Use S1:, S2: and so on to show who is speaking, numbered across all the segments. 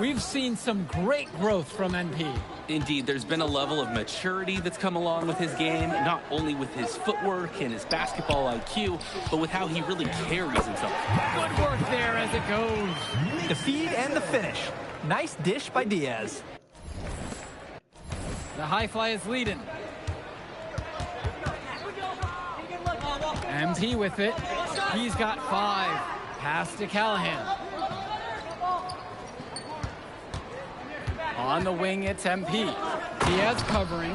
S1: We've seen some great growth from MP.
S2: Indeed, there's been a level of maturity that's come along with his game, not only with his footwork and his basketball IQ, but with how he really carries himself.
S1: Good work there as it goes.
S3: The feed and the finish. Nice dish by Diaz.
S1: The high fly is leading. MP with it. He's got 5. Pass to Callahan. On the wing, it's MP. Diaz covering.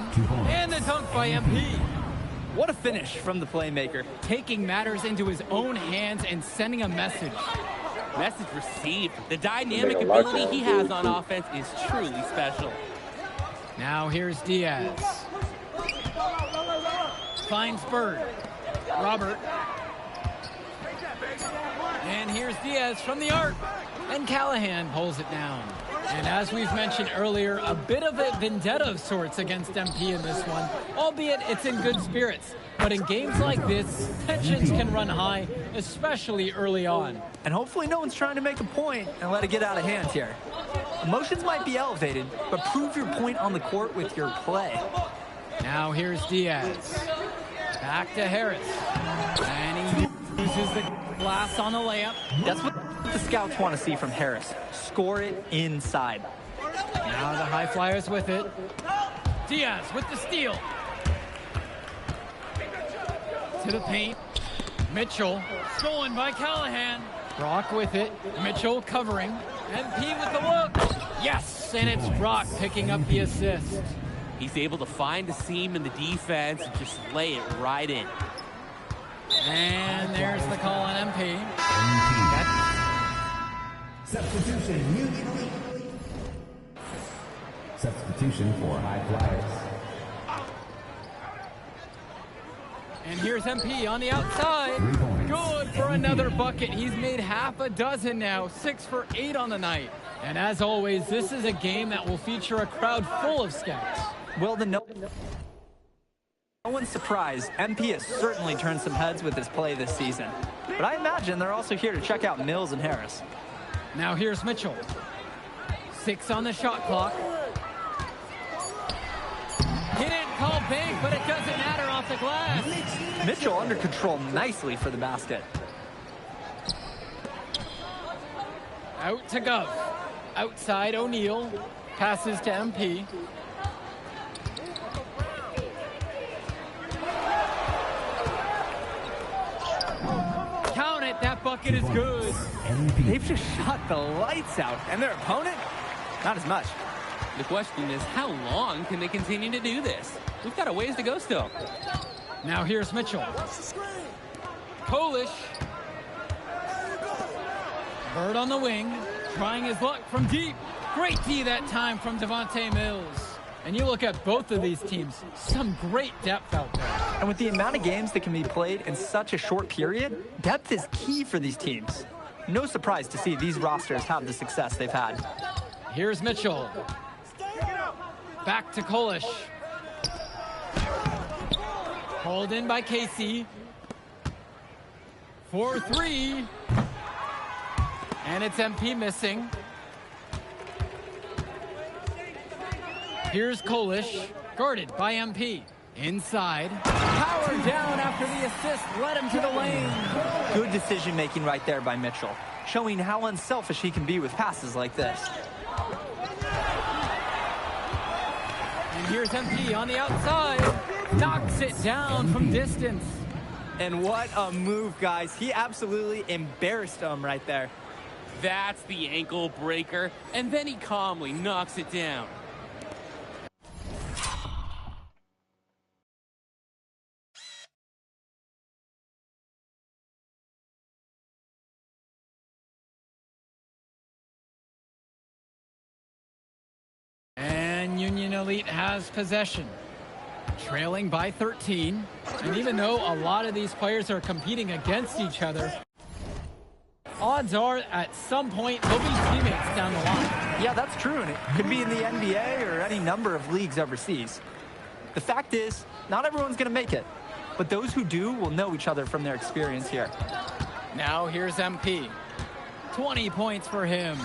S1: And the dunk by MP.
S3: What a finish from the playmaker.
S1: Taking matters into his own hands and sending a message.
S2: Message received. The dynamic ability he has on offense is truly special.
S1: Now here's Diaz. Finds Bird. Robert. And here's Diaz from the arc. And Callahan pulls it down. And as we've mentioned earlier, a bit of a vendetta of sorts against MP in this one, albeit it's in good spirits. But in games like this, tensions can run high, especially early on.
S3: And hopefully no one's trying to make a point and let it get out of hand here. Emotions might be elevated, but prove your point on the court with your play.
S1: Now here's Diaz. Back to Harris. And he uses the glass on the layup.
S3: That's what the scouts want to see from Harris. Score it inside.
S1: Now the high flyers with it. Diaz with the steal. To the paint. Mitchell. Stolen by Callahan. Brock with it. Mitchell covering. MP with the look. Yes, and it's Brock picking up the assist.
S2: He's able to find a seam in the defense and just lay it right in.
S1: And there's the call on MP.
S4: Substitution for high flyers.
S1: And here's MP on the outside. Good for another bucket. He's made half a dozen now. 6 for 8 on the night. And as always, this is a game that will feature a crowd full of scouts.
S3: Well, no one's surprised. MP has certainly turned some heads with his play this season. But I imagine they're also here to check out Mills and Harris.
S1: Now here's Mitchell. 6 on the shot clock. He didn't call bank, but it doesn't matter off the glass.
S3: Mitchell under control nicely for the basket.
S1: Out to Gov. Outside O'Neal. Passes to MP. Count it, that bucket is good.
S3: They've just shot the lights out. And their opponent? Not as much.
S2: The question is, how long can they continue to do this? We've got a ways to go still.
S1: Now here's Mitchell. Polish. Bird on the wing. Trying his luck from deep. Great D that time from Devontae Mills. And you look at both of these teams, some great depth out there.
S3: And with the amount of games that can be played in such a short period, depth is key for these teams. No surprise to see these rosters have the success they've had.
S1: Here's Mitchell. Back to Kolish. Hauled in by Casey. 4-3. And it's MP missing. Here's Kolish, guarded by MP. Inside. Power down after the assist led him to the lane.
S3: Good decision-making right there by Mitchell, showing how unselfish he can be with passes like this.
S1: And here's MP on the outside. Knocks it down from distance.
S3: And what a move, guys. He absolutely embarrassed them right there.
S2: That's the ankle breaker. And then he calmly knocks it down.
S1: And Union Elite has possession, trailing by 13. And even though a lot of these players are competing against each other, odds are at some point they'll be teammates down the line.
S3: Yeah, that's true, and it could be in the NBA or any number of leagues overseas. The fact is, not everyone's going to make it, but those who do will know each other from their experience here.
S1: Now here's MP. 20 points for him.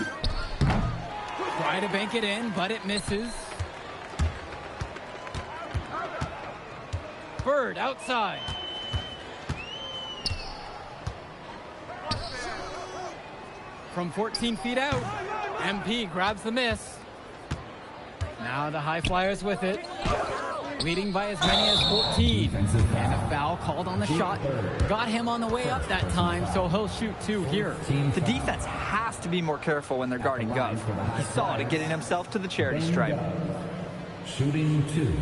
S1: Try to bank it in, but it misses. Bird outside. From 14 feet out, MP grabs the miss. Now the High Flyers with it, leading by as many as 14. And a foul called on the shot. Got him on the way up that time, so he'll shoot 2 here.
S3: The defense has to be more careful when they're guarding Gov. He saw it getting himself to the charity stripe.
S4: Shooting 2.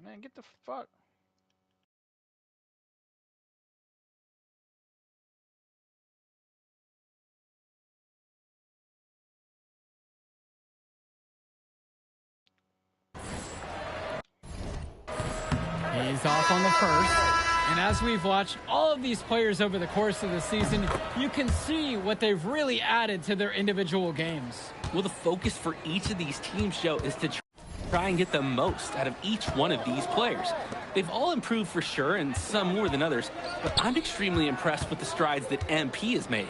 S5: Man, get the fuck.
S1: He's off on the first. And as we've watched all of these players over the course of the season, you can see what they've really added to their individual games.
S2: Well, the focus for each of these teams, Joe, is to try and get the most out of each one of these players. They've all improved for sure, and some more than others, but I'm extremely impressed with the strides that MP has made.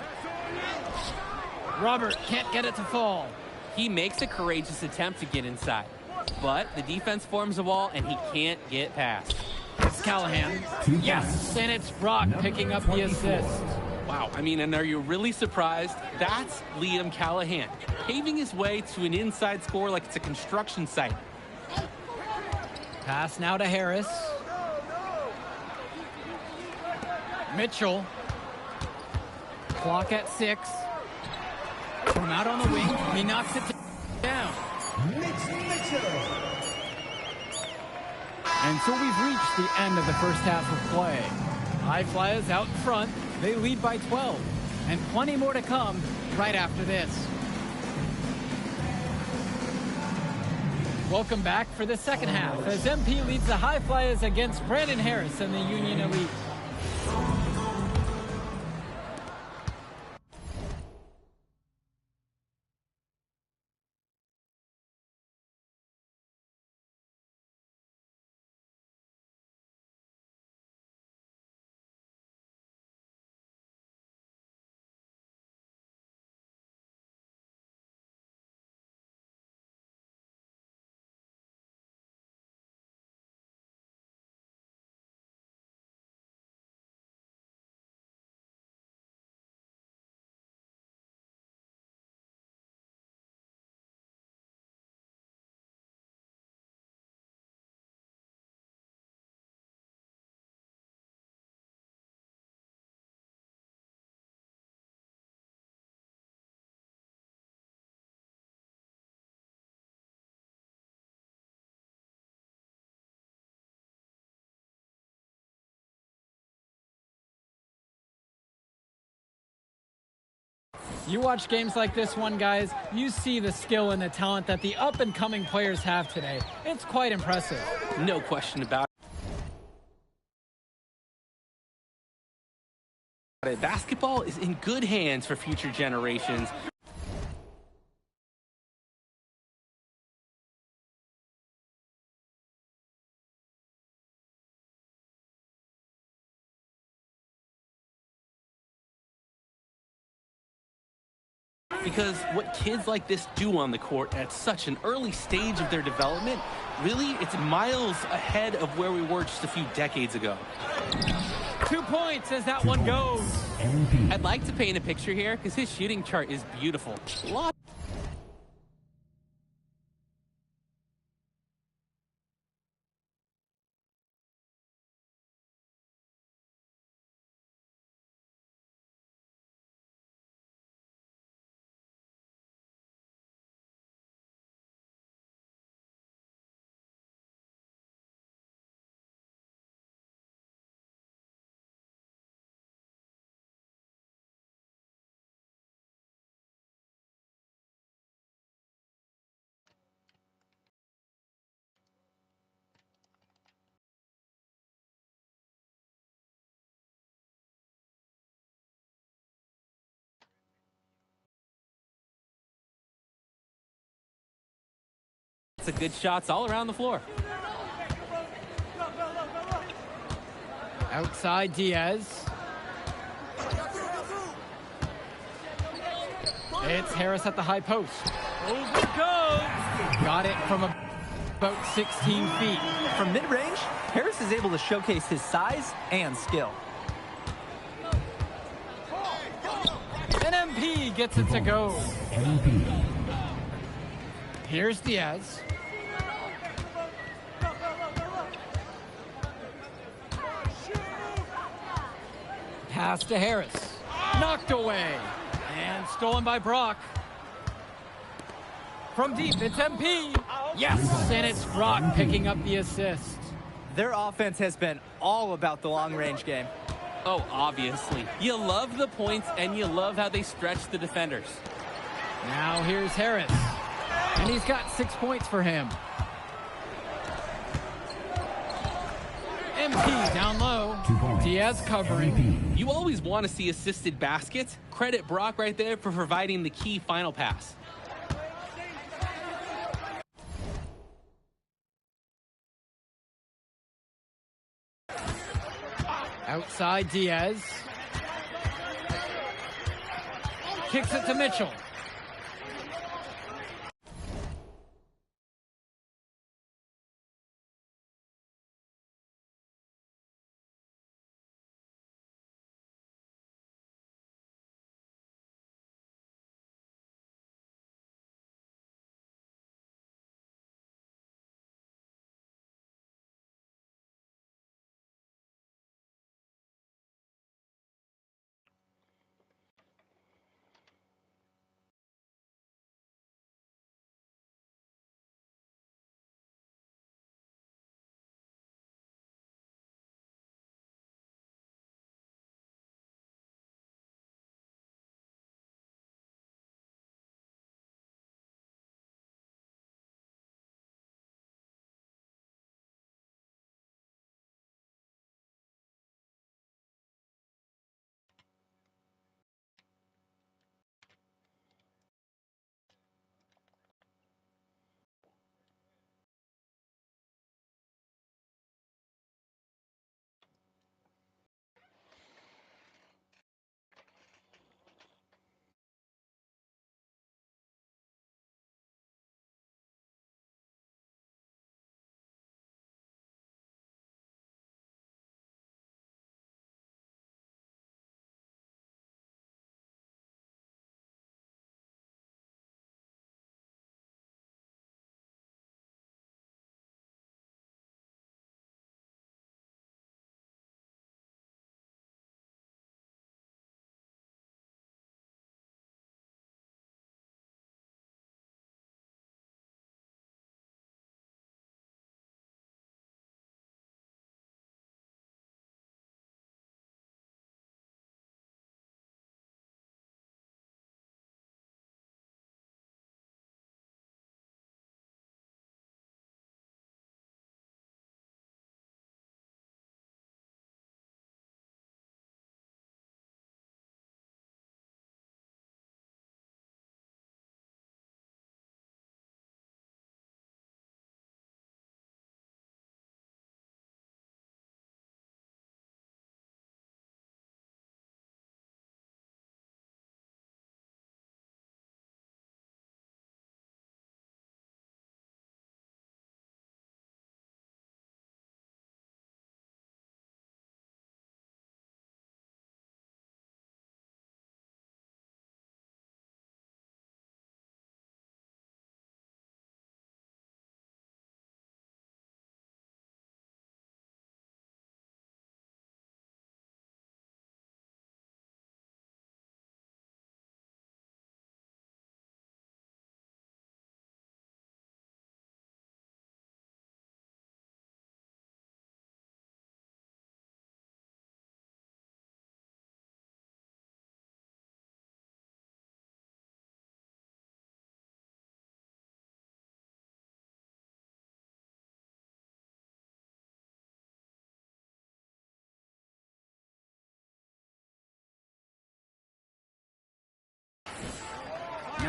S1: Robert can't get it to fall.
S2: He makes a courageous attempt to get inside, but the defense forms a wall, and he can't get past.
S1: It's Callahan. Yes, and it's Brock picking up the assist.
S2: Wow, I mean, and are you really surprised? That's Liam Callahan, paving his way to an inside score like it's a construction site.
S1: Pass now to Harris. Mitchell. Clock at 6. From out on the wing, he knocks it down. And so we've reached the end of the first half of play. High Flyers out in front. They lead by 12. And plenty more to come right after this. Welcome back for the second half as MP leads the High Flyers against Brandon Harris and the Union Elite. You watch games like this one, guys, you see the skill and the talent that the up-and-coming players have today. It's quite impressive.
S2: No question about it. Basketball is in good hands for future generations. Because what kids like this do on the court at such an early stage of their development, really, it's miles ahead of where we were just a few decades ago.
S1: 2 points as that one goes.
S2: I'd like to paint a picture here because his shooting chart is beautiful. It's a good shots all around the floor.
S1: Outside Diaz. It's Harris at the high post. Over it goes. Got it from about 16 feet.
S3: From mid-range, Harris is able to showcase his size and skill.
S1: And MP gets it to go.
S4: MP.
S1: Here's Diaz. Pass to Harris. Knocked away. And stolen by Brock. From deep, it's MP. Yes, and it's Brock picking up the assist.
S3: Their offense has been all about the long-range game.
S2: Oh, obviously. You love the points, and you love how they stretch the defenders.
S1: Now here's Harris. And he's got 6 points for him. MP down low.
S4: 2 points.
S1: Diaz covering.
S2: You always want to see assisted baskets. Credit Brock right there for providing the key final pass.
S1: Outside Diaz. Kicks it to Mitchell.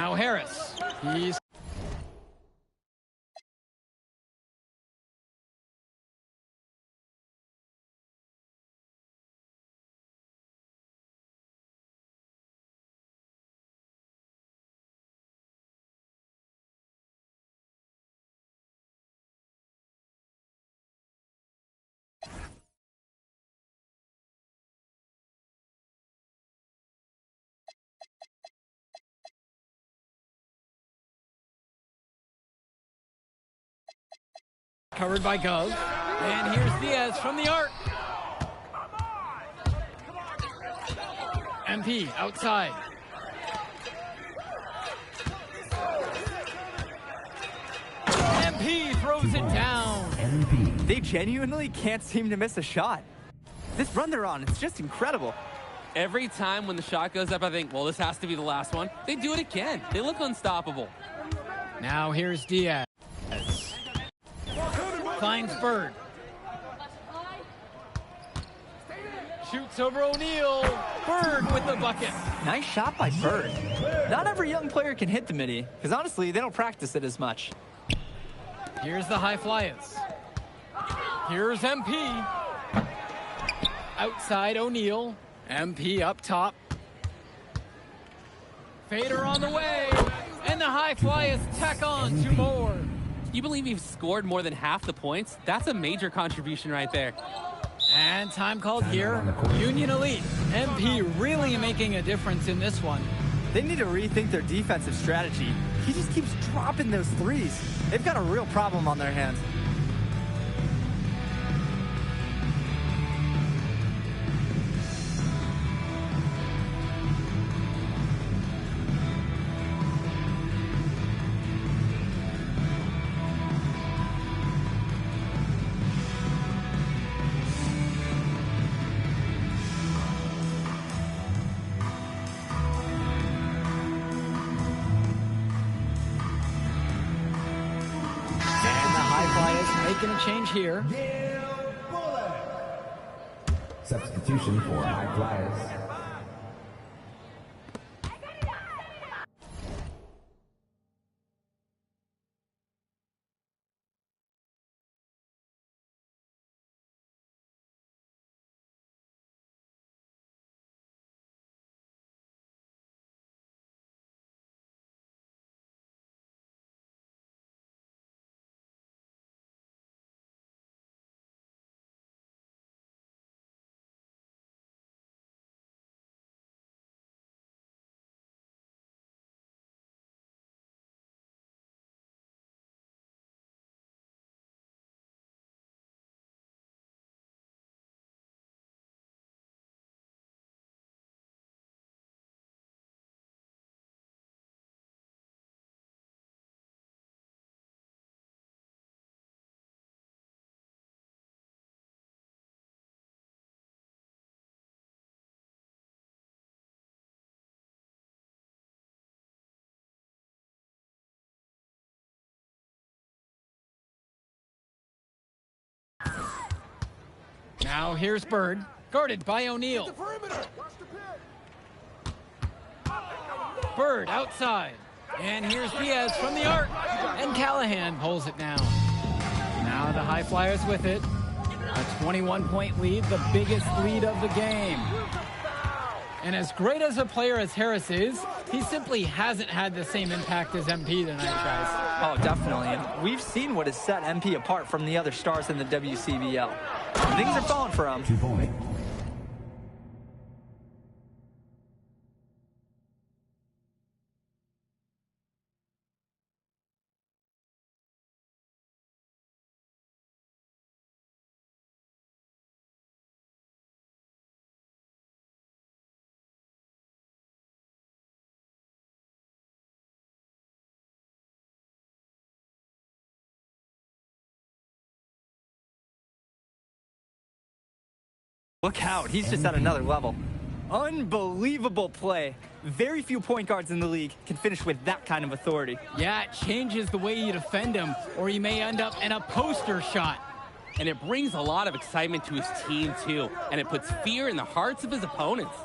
S1: Now Harris. He's covered by Gov. And here's Diaz from the arc. MP outside. MP throws it down.
S4: MP.
S3: They genuinely can't seem to miss a shot. This run they're on, it's just incredible.
S2: Every time when the shot goes up, I think, well, this has to be the last one. They do it again. They look unstoppable.
S1: Now here's Diaz. Finds Bird. Shoots over O'Neal. Bird with the bucket.
S3: Nice shot by Bird. Not every young player can hit the midi, because honestly, they don't practice it as much.
S1: Here's the high flyers. Here's MP. Outside O'Neal. MP up top. Fader on the way. And the high flyers tack on 2 more.
S2: You believe he's scored more than half the points? That's a major contribution right there.
S1: And time called here. Union Elite. MP really making a difference in this one.
S3: They need to rethink their defensive strategy. He just keeps dropping those threes. They've got a real problem on their hands.
S1: Making a change here.
S4: Substitution for High Flyers.
S1: Now here's Bird, guarded by O'Neal. Bird outside. And here's Diaz from the arc. And Callahan pulls it down. Now the High Flyers with it. A 21-point lead, the biggest lead of the game. And as great as a player as Harris is, he simply hasn't had the same impact as MP tonight, guys.
S3: Oh, definitely. And we've seen what has set MP apart from the other stars in the WCBL. Things are falling for him.
S4: 2 point.
S3: Look out, he's just at another level. Unbelievable play. Very few point guards in the league can finish with that kind of authority.
S1: Yeah, it changes the way you defend him, or you may end up in a poster shot.
S2: And it brings a lot of excitement to his team, too. And it puts fear in the hearts of his opponents.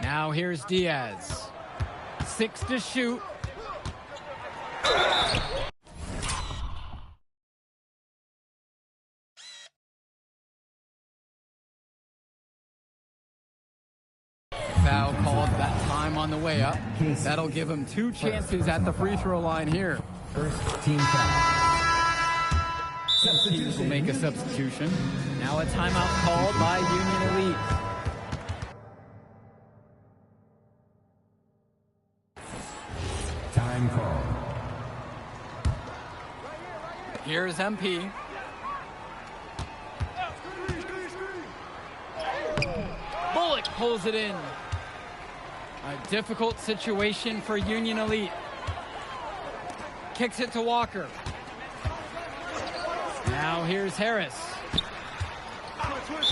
S1: Now here's Diaz. 6 to shoot. Foul called that time on the way up. That'll give him 2 chances at the free throw line here.
S4: First team foul.
S1: Teams will make a substitution. Now a timeout called by Union Elite.
S4: Time call.
S1: Here's MP. Bullock pulls it in. A difficult situation for Union Elite. Kicks it to Walker. Now here's Harris.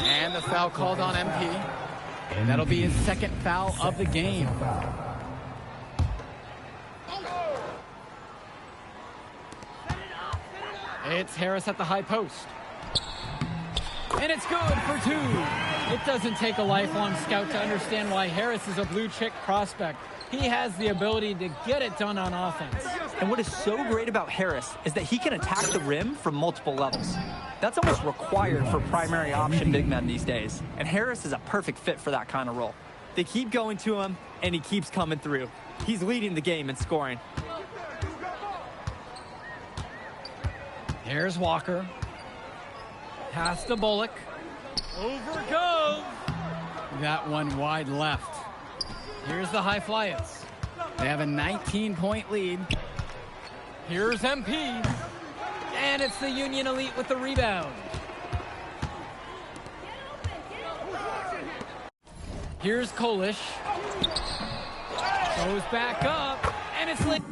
S1: And the foul called on MP. That'll be his second foul of the game. It's Harris at the high post. And it's good for 2. It doesn't take a lifelong scout to understand why Harris is a blue chip prospect. He has the ability to get it done on offense.
S3: And what is so great about Harris is that he can attack the rim from multiple levels. That's almost required for primary option big men these days. And Harris is a perfect fit for that kind of role. They keep going to him, and he keeps coming through. He's leading the game in scoring.
S1: Here's Walker. Pass to Bullock. Over goes. That one wide left. Here's the High Flyers. They have a 19-point lead. Here's MP. And it's the Union Elite with the rebound. Here's Kolish. Goes back up. And it's lit.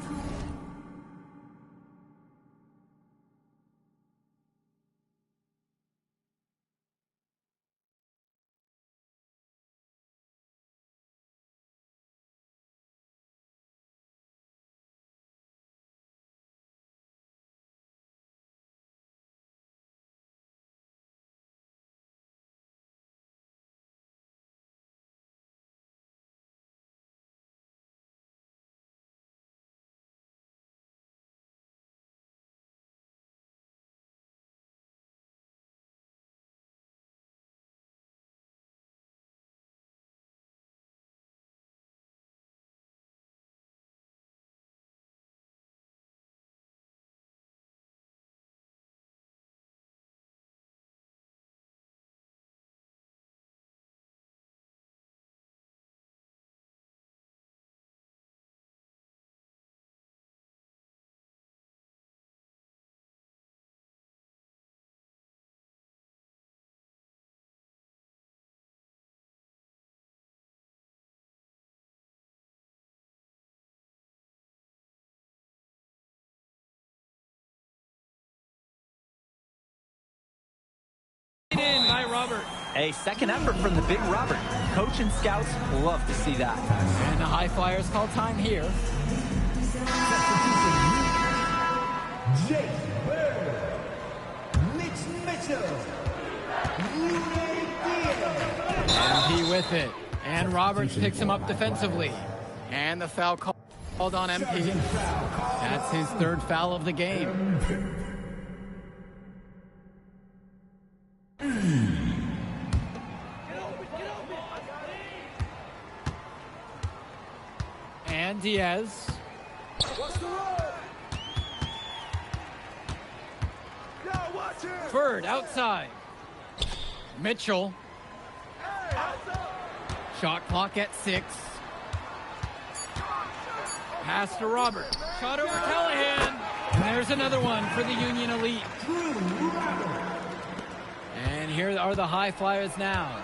S1: In by Robert.
S3: A second effort from the big Robert. Coach and scouts love to see that.
S1: And the High Flyers call time here.
S4: Jake Bird. Mitch Mitchell.
S1: And he with it. And Roberts picks him up defensively. And the foul called on MP. That's his 3rd foul of the game. And Diaz. Bird outside. Mitchell. Shot clock at 6. Pass to Robert. Shot over Callahan. And there's another one for the Union Elite. And here are the High Flyers now.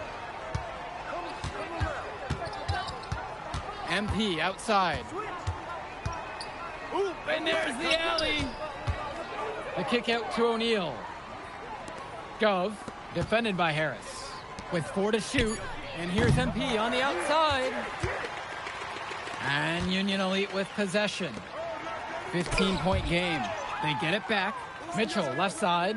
S1: MP outside. Oop, and there's the alley. The kick out to O'Neal. Gov, defended by Harris. With 4 to shoot. And here's MP on the outside. And Union Elite with possession. 15-point game. They get it back. Mitchell, left side.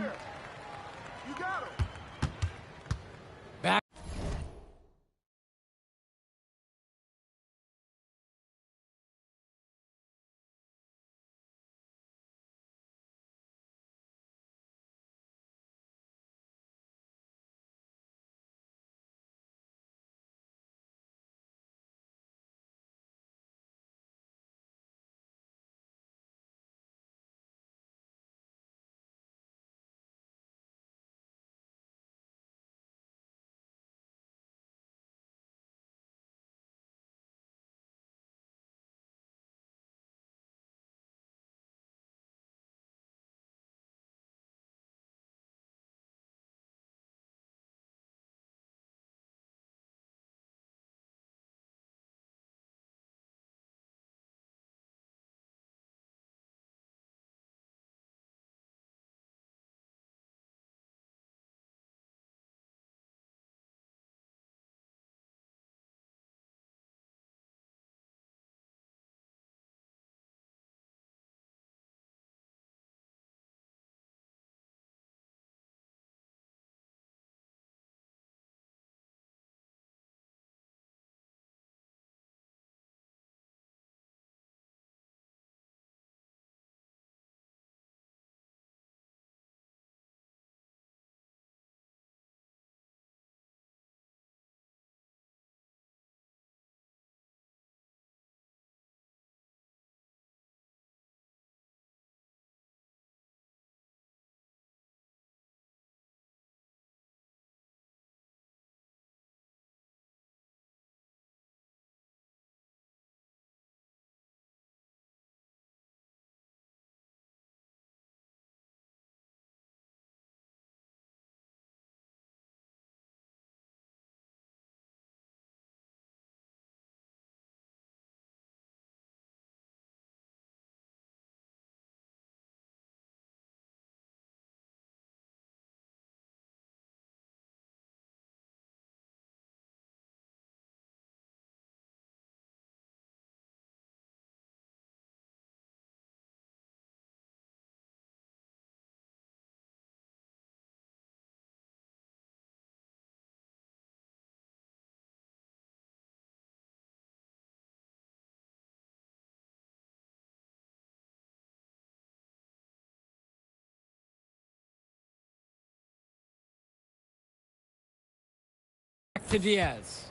S1: to Diaz.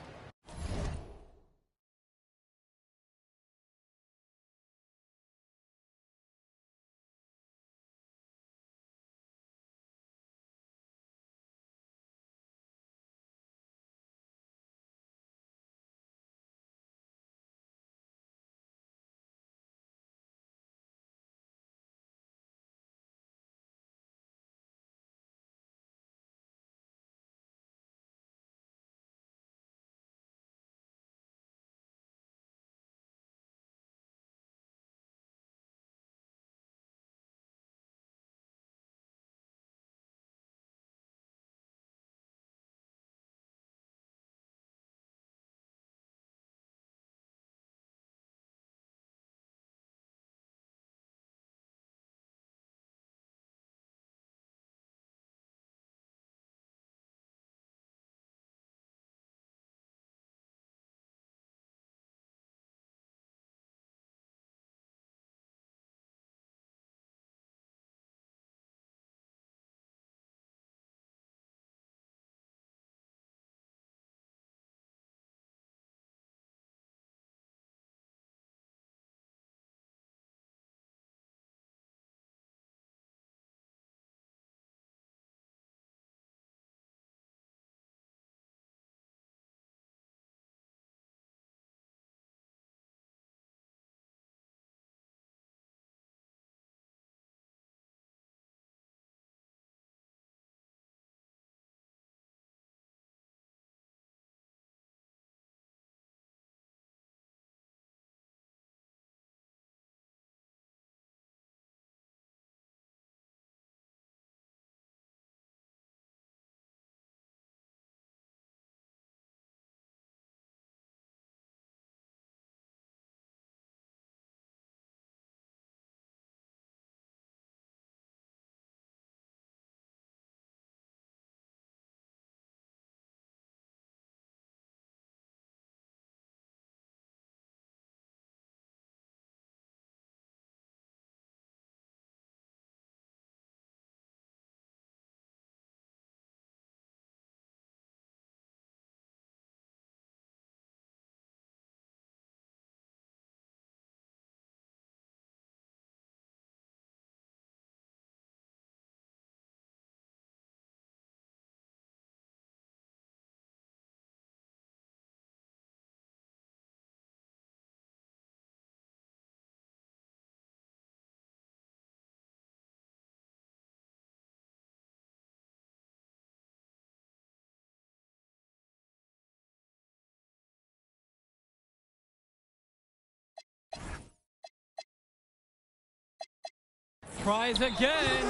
S1: Tries again.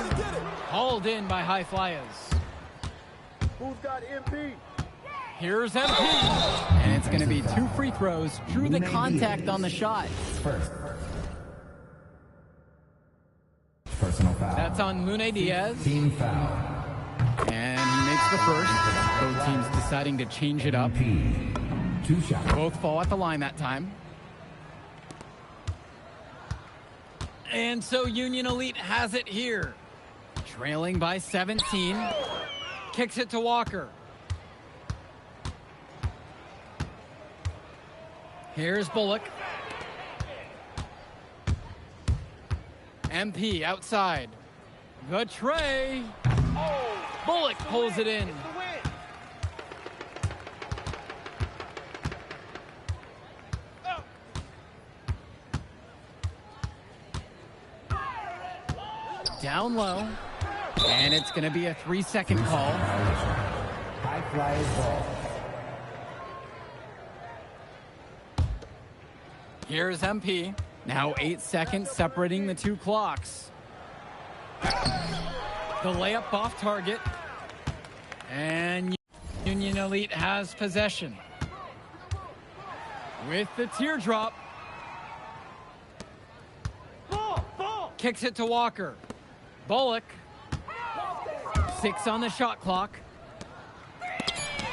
S1: Hauled in by High Flyers.
S6: Who's got MP?
S1: Here's MP. And it's going to be 2 free throws. Drew the contact on the shot.
S4: First. Personal foul.
S1: That's on Lune Diaz.
S4: Team foul.
S1: And he makes the first. Both teams deciding to change it up.
S4: 2 shots.
S1: Both fall at the line that time. And so Union Elite has it here. Trailing by 17. Kicks it to Walker. Here's Bullock. MP outside. The tray. Bullock pulls it in. Down low. And it's going to be a 3-second call.
S4: High Flyers ball.
S1: Here's MP. Now 8 seconds separating the 2 clocks. The layup off target. And Union Elite has possession. With the teardrop. Kicks it to Walker. Bullock. 6 on the shot clock.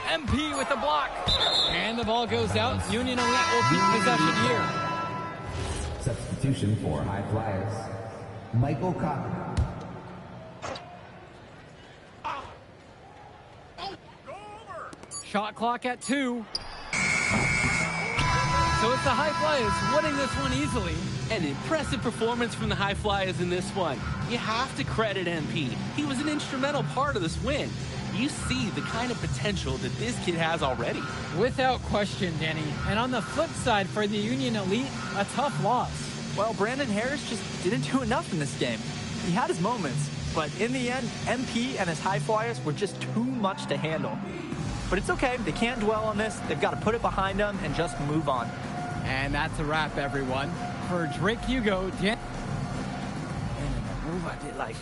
S1: MP with the block. And the ball goes out. Union Elite will keep possession here.
S4: Substitution for High Flyers. Michael Cochran.
S1: Shot clock at 2. So it's the High Flyers winning this one easily.
S2: An impressive performance from the High Flyers in this one. You have to credit MP. He was an instrumental part of this win. You see the kind of potential that this kid has already.
S1: Without question, Danny. And on the flip side for the Union Elite, a tough loss.
S3: Well, Brandon Harris just didn't do enough in this game. He had his moments, but in the end, MP and his High Flyers were just too much to handle. But it's okay. They can't dwell on this. They've got to put it behind them and just move on.
S1: And that's a wrap, everyone. For Drake Hugo, Dan...
S7: Move, I did like...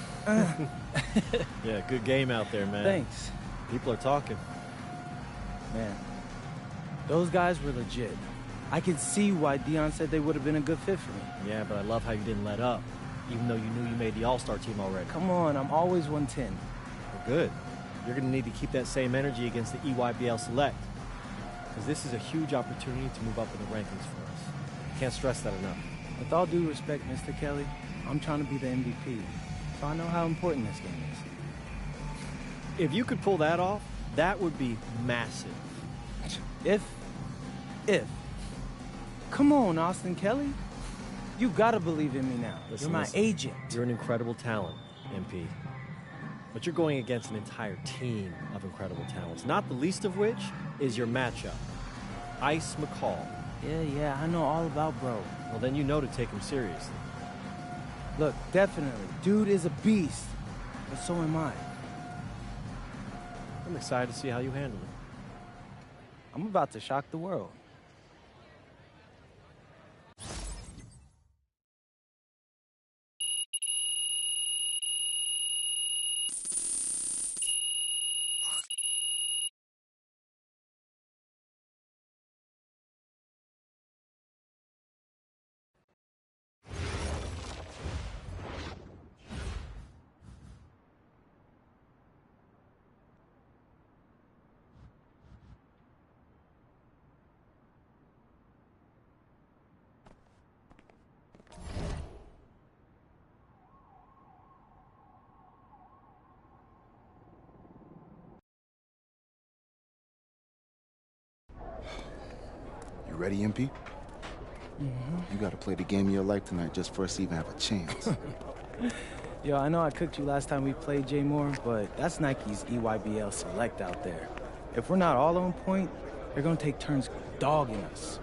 S8: Yeah, good game out there, man.
S7: Thanks.
S8: People are talking.
S7: Man, those guys were legit. I could see why Dion said they would have been a good fit for me.
S8: Yeah, but I love how you didn't let up, even though you knew you made the All-Star team already.
S7: Come on, I'm always 110.
S8: Well, good. You're going to need to keep that same energy against the EYBL Select, because this is a huge opportunity to move up in the rankings for us. Can't stress that enough.
S7: With all due respect, Mr. Kelly, I'm trying to be the MVP, so I know how important this game is.
S8: If you could pull that off, that would be massive.
S7: If. Come on, Austin Kelly. You gotta believe in me now.
S8: Listen,
S7: You're my agent.
S8: You're an incredible talent, MP. But you're going against an entire team of incredible talents, not the least of which is your matchup, Ice McCall.
S7: Yeah, I know all about bro.
S8: Well, then you know to take him seriously.
S7: Look, definitely. Dude is a beast, but so am I.
S8: I'm excited to see how you handle it.
S7: I'm about to shock the world.
S6: You ready, MP? You gotta play the game of your life tonight just for us to even have a chance.
S7: Yo, I know I cooked you last time we played Jay Moore, but that's Nike's EYBL Select out there. If we're not all on point, they're gonna take turns dogging us.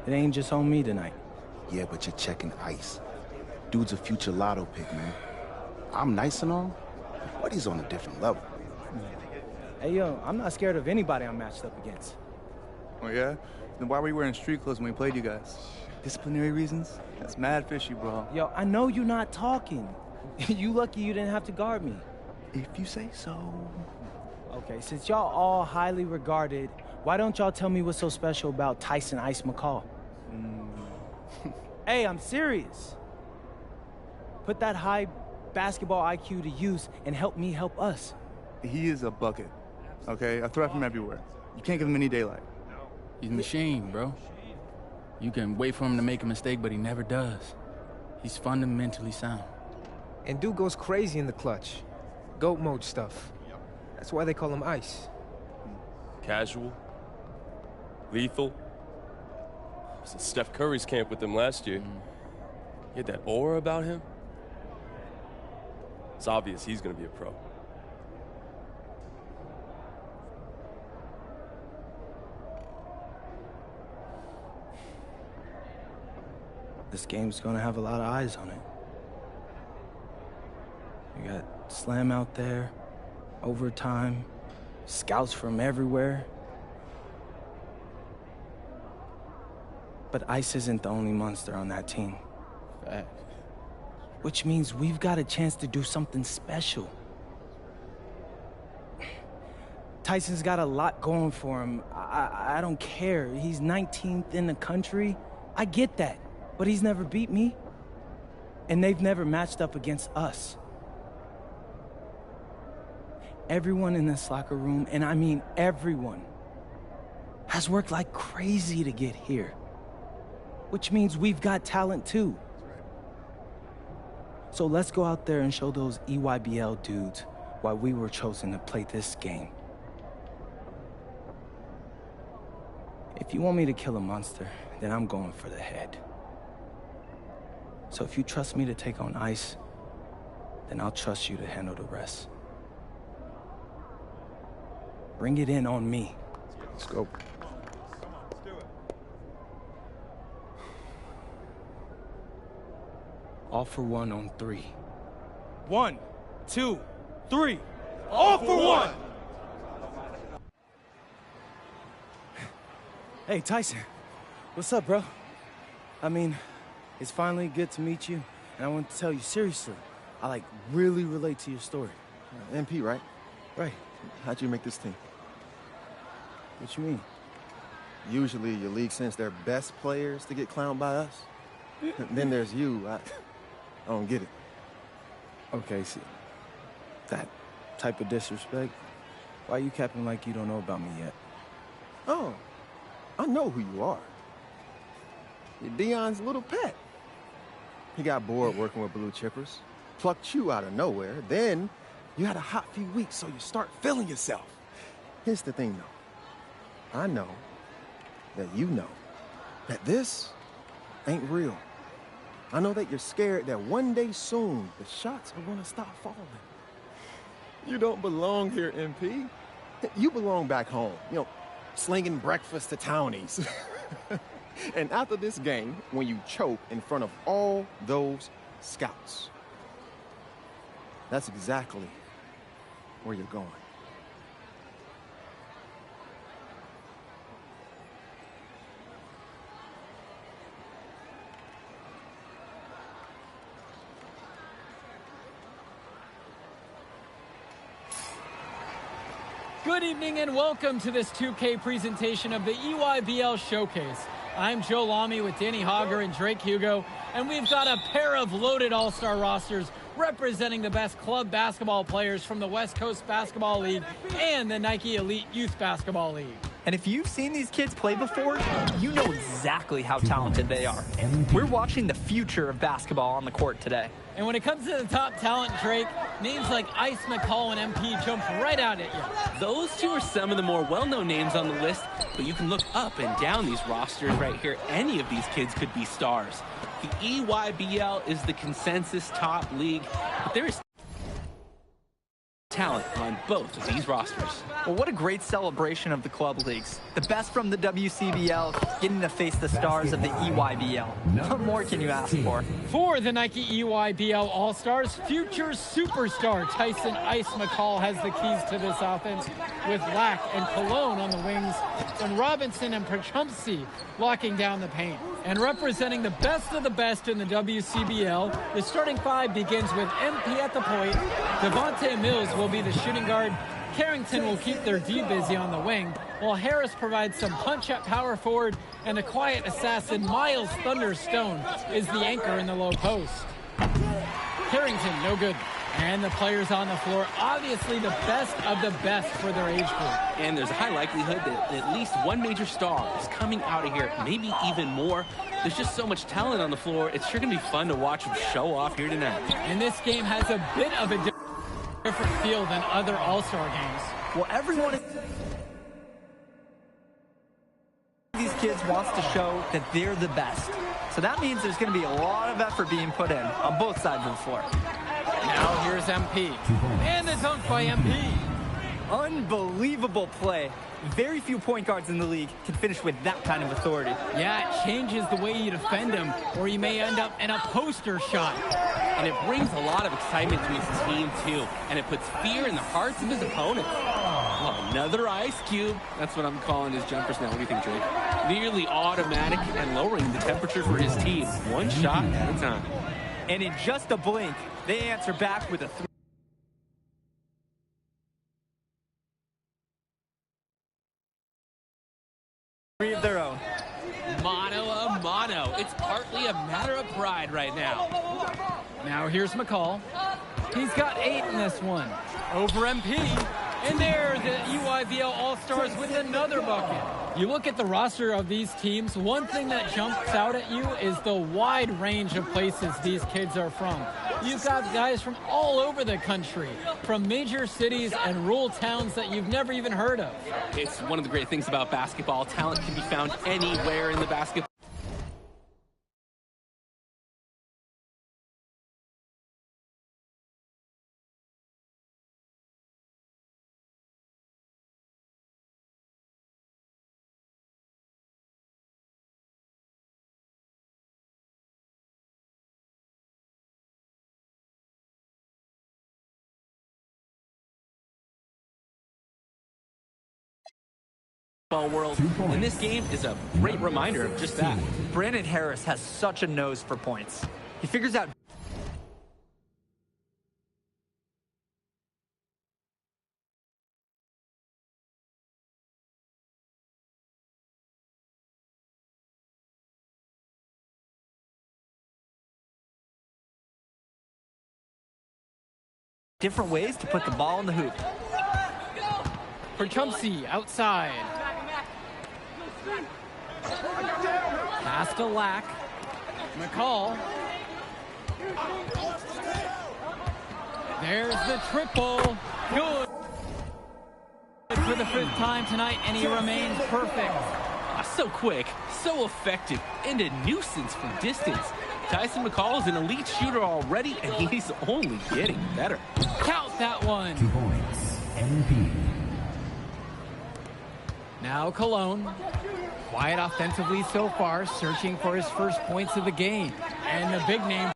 S7: It ain't just on me tonight.
S6: Yeah, but you're checking Ice. Dude's a future lotto pick, man. I'm nice and all, but he's on a different level.
S7: Hey, yo, I'm not scared of anybody I'm matched up against.
S9: Oh, yeah? Then why were you wearing street clothes when we played you guys? Disciplinary reasons? That's mad fishy, bro.
S7: Yo, I know you're not talking. You lucky you didn't have to guard me.
S9: If you say so.
S7: Okay, since y'all all highly regarded, why don't y'all tell me what's so special about Tyson Ice McCall? Hey, I'm serious. Put that high basketball IQ to use and help me help us.
S9: He is a bucket, okay? I threat from everywhere. You can't give him any daylight.
S10: He's a machine, bro. You can wait for him to make a mistake, but he never does. He's fundamentally sound.
S11: And dude goes crazy in the clutch. GOAT mode stuff. That's why they call him Ice.
S12: Casual. Lethal. I was at Steph Curry's camp with him last year. He had that aura about him. It's obvious he's gonna be a pro.
S7: This game's gonna have a lot of eyes on it. You got Slam out there, overtime, scouts from everywhere. But Ice isn't the only monster on that team.
S10: Fact.
S7: Which means we've got a chance to do something special. Tyson's got a lot going for him. I don't care. He's 19th in the country. I get that. But he's never beat me. And they've never matched up against us. Everyone in this locker room, and I mean everyone, has worked like crazy to get here. Which means we've got talent too. So let's go out there and show those EYBL dudes why we were chosen to play this game. If you want me to kill a monster, then I'm going for the head. So if you trust me to take on Ice, then I'll trust you to handle the rest. Bring it in on me.
S6: Let's go.
S7: All for one on 3.
S3: 1, 2, 3. All for one!
S7: Hey, Tyson. What's up, bro? I mean, it's finally good to meet you, and I want to tell you seriously, I really relate to your story.
S13: MP, right?
S7: Right.
S13: How'd you make this team?
S7: What you mean?
S13: Usually your league sends their best players to get clowned by us. Then there's you. I don't get it.
S7: Okay, see, that type of disrespect, why you capping like you don't know about me yet?
S13: Oh, I know who you are. You're Deion's little pet. He got bored working with blue chippers, plucked you out of nowhere, then you had a hot few weeks, so you start feeling yourself. Here's the thing, though. I know that you know that this ain't real. I know that you're scared that one day soon the shots are gonna stop falling. You don't belong here, MP. You belong back home, slinging breakfast to townies. And after this game, when you choke in front of all those scouts, that's exactly where you're going.
S1: Good evening and welcome to this 2K presentation of the EYBL Showcase. I'm Joe Lamy with Danny Hogger and Drake Hugo, and we've got a pair of loaded all-star rosters representing the best club basketball players from the West Coast Basketball League and the Nike Elite Youth Basketball League.
S3: And if you've seen these kids play before, you know exactly how talented they are. We're watching the future of basketball on the court today.
S1: And when it comes to the top talent, Drake, names like Ice McCall and MP jump right out at you.
S2: Those two are some of the more well-known names on the list, but you can look up and down these rosters right here. Any of these kids could be stars. The EYBL is the consensus top league, but there is talent on both of these rosters.
S3: Well, what a great celebration of the club leagues. The best from the WCBL getting to face the stars of the EYBL. What more can you ask for?
S1: For the Nike EYBL All-Stars, future superstar Tyson Ice McCall has the keys to this offense, with Lack and Cologne on the wings, and Robinson and Pachumsi locking down the paint. And representing the best of the best in the WCBL, the starting five begins with MP at the point. Devontae Mills will be the shooting guard. Carrington will keep their D busy on the wing, while Harris provides some punch at power forward, and a quiet assassin, Miles Thunderstone, is the anchor in the low post. Carrington, no good. And the players on the floor, obviously the best of the best for their age group.
S2: And there's a high likelihood that at least one major star is coming out of here, maybe even more. There's just so much talent on the floor. It's sure going to be fun to watch them show off here tonight.
S1: And this game has a bit of a different feel than other All-Star games.
S3: Well, everyone these kids wants to show that they're the best. So that means there's going to be a lot of effort being put in on both sides of the floor.
S1: Now here's MP. And the dunk by MP.
S3: Unbelievable play. Very few point guards in the league can finish with that kind of authority.
S1: Yeah, it changes the way you defend him, or you may end up in a poster shot.
S2: And it brings a lot of excitement to his team, too. And it puts fear in the hearts of his opponents. Oh, another ice cube. That's what I'm calling his jumpers now. What do you think, Drake? Nearly automatic and lowering the temperature for his team. One shot at a time.
S3: And in just a blink, they answer back with a three of their own.
S2: Mano a mano. It's partly a matter of pride right now.
S1: Now here's McCall. He's got 8 in this one. Over MP. And there, the EYBL All-Stars with another bucket. You look at the roster of these teams, one thing that jumps out at you is the wide range of places these kids are from. You've got guys from all over the country, from major cities and rural towns that you've never even heard of.
S2: It's one of the great things about basketball. Talent can be found anywhere in the basketball. World, and this game is a great reminder of just that.
S3: Brandon Harris has such a nose for points. He figures out different ways to put the ball in the hoop.
S1: For Chumsey, outside. Pass to Lack. McCall. There's the triple. Good. For the 5th time tonight, and he remains perfect.
S2: So quick, so effective, and a nuisance from distance. Tyson McCall is an elite shooter already, and he's only getting better.
S1: Count that one.
S4: 2 points. MP.
S1: Now Cologne. Quiet offensively so far, searching for his first points of the game. And the big name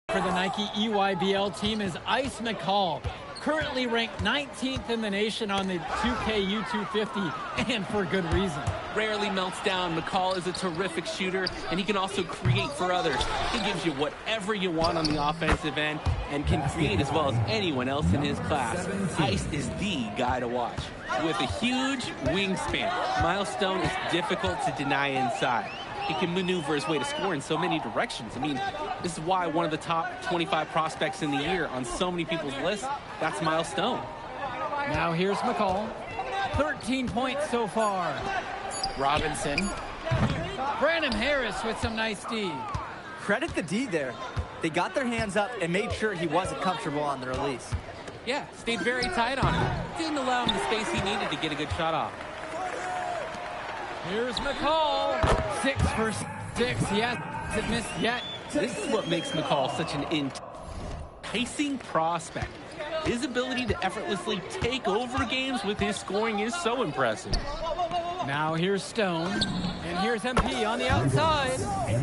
S1: for the Nike EYBL team is Ice McCall, currently ranked 19th in the nation on the 2K U250, and for good reason.
S2: Rarely melts down. McCall is a terrific shooter, and he can also create for others. He gives you whatever you want on the offensive end and can create as well as anyone else in his class. Ice is the guy to watch. With a huge wingspan, Miles Stone is difficult to deny inside. He can maneuver his way to score in so many directions. I mean, this is why one of the top 25 prospects in the year on so many people's lists, that's Miles Stone.
S1: Now here's McCall. 13 points so far. Robinson. Brandon Harris with some nice D.
S3: Credit the D there. They got their hands up and made sure he wasn't comfortable on the release.
S2: Yeah, stayed very tight on him. Didn't allow him the space he needed to get a good shot off.
S1: Here's McCall. 6 for 6. He hasn't missed yet.
S2: This is what makes McCall such an enticing prospect. His ability to effortlessly take over games with his scoring is so impressive.
S1: Now here's Stone, and here's MP on the outside.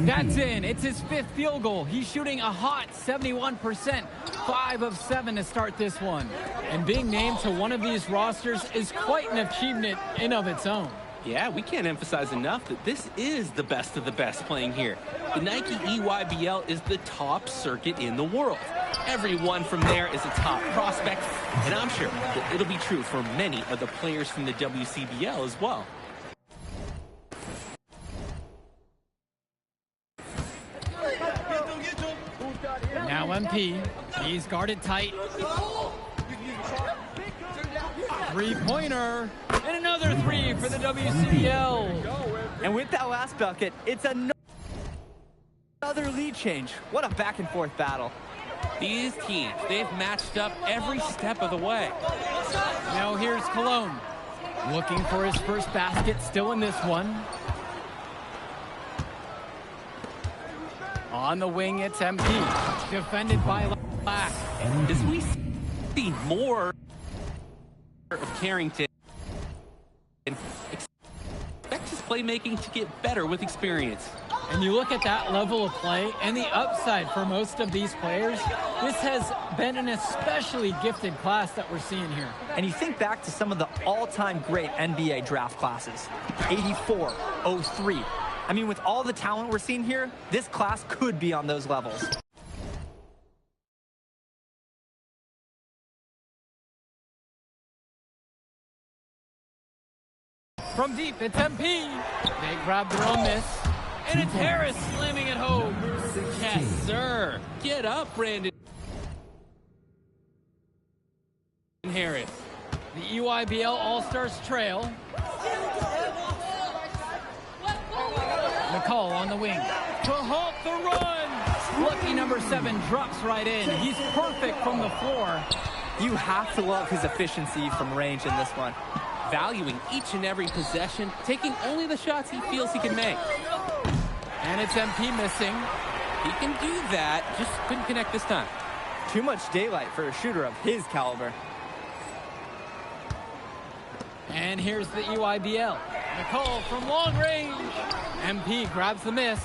S1: That's in. It's his 5th field goal. He's shooting a hot 71%, 5 of 7 to start this one. And being named to one of these rosters is quite an achievement in of its own.
S2: Yeah, we can't emphasize enough that this is the best of the best playing here. The Nike EYBL is the top circuit in the world. Everyone from there is a top prospect, and I'm sure that it'll be true for many of the players from the WCBL as well.
S1: Now MP, he's guarded tight. 3-pointer, and another 3 for the WCBL.
S3: And with that last bucket, it's another lead change. What a back and forth battle.
S2: These teams, they've matched up every step of the way.
S1: Now here's Cologne, looking for his first basket, still in this one. On the wing, it's MP, defended by Lack.
S2: As we see more of Carrington, expect his playmaking to get better with experience.
S1: And you look at that level of play and the upside for most of these players, this has been an especially gifted class that we're seeing here.
S3: And you think back to some of the all-time great NBA draft classes, 84, 03. I mean, with all the talent we're seeing here, this class could be on those levels.
S1: From deep, it's MP. They grab their own miss, and it's Harris slamming it home.
S2: Yes, sir. Get up, Brandon Harris.
S1: The EYBL All-Stars trail. McCall on the wing to halt the run. Lucky number 7 drops right in. He's perfect from the floor.
S3: You have to love his efficiency from range in this one.
S2: Valuing each and every possession, taking only the shots he feels he can make.
S1: And it's MP missing.
S2: He can do that, just couldn't connect this time.
S3: Too much daylight for a shooter of his caliber.
S1: And here's the EYBL. McCall from long range. MP grabs the miss.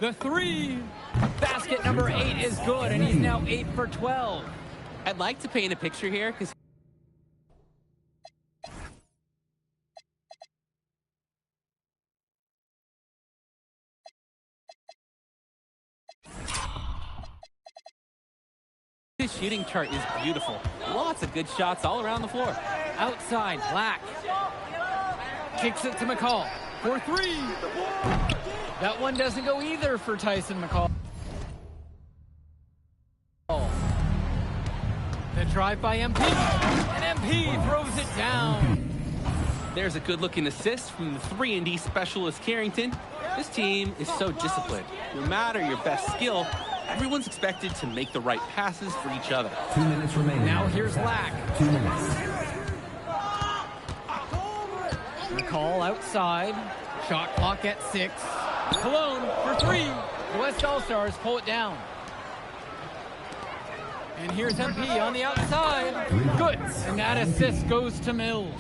S1: The 3. Basket number 8 is good, and he's now 8 for 12.
S2: I'd like to paint a picture here because his shooting chart is beautiful. Lots of good shots all around the floor.
S1: Outside, Black. Kicks it to McCall for 3. That one doesn't go either for Tyson McCall. The drive by MP, and MP throws it down.
S2: There's a good-looking assist from the 3-and-D specialist Carrington. This team is so disciplined. No matter your best skill, everyone's expected to make the right passes for each other.
S4: 2 minutes remaining.
S1: Now here's Lack.
S4: 2 minutes.
S1: McCall outside. Shot clock at 6. Cologne for 3. The West All-Stars pull it down. And here's MP on the outside. Good. And that assist goes to Mills.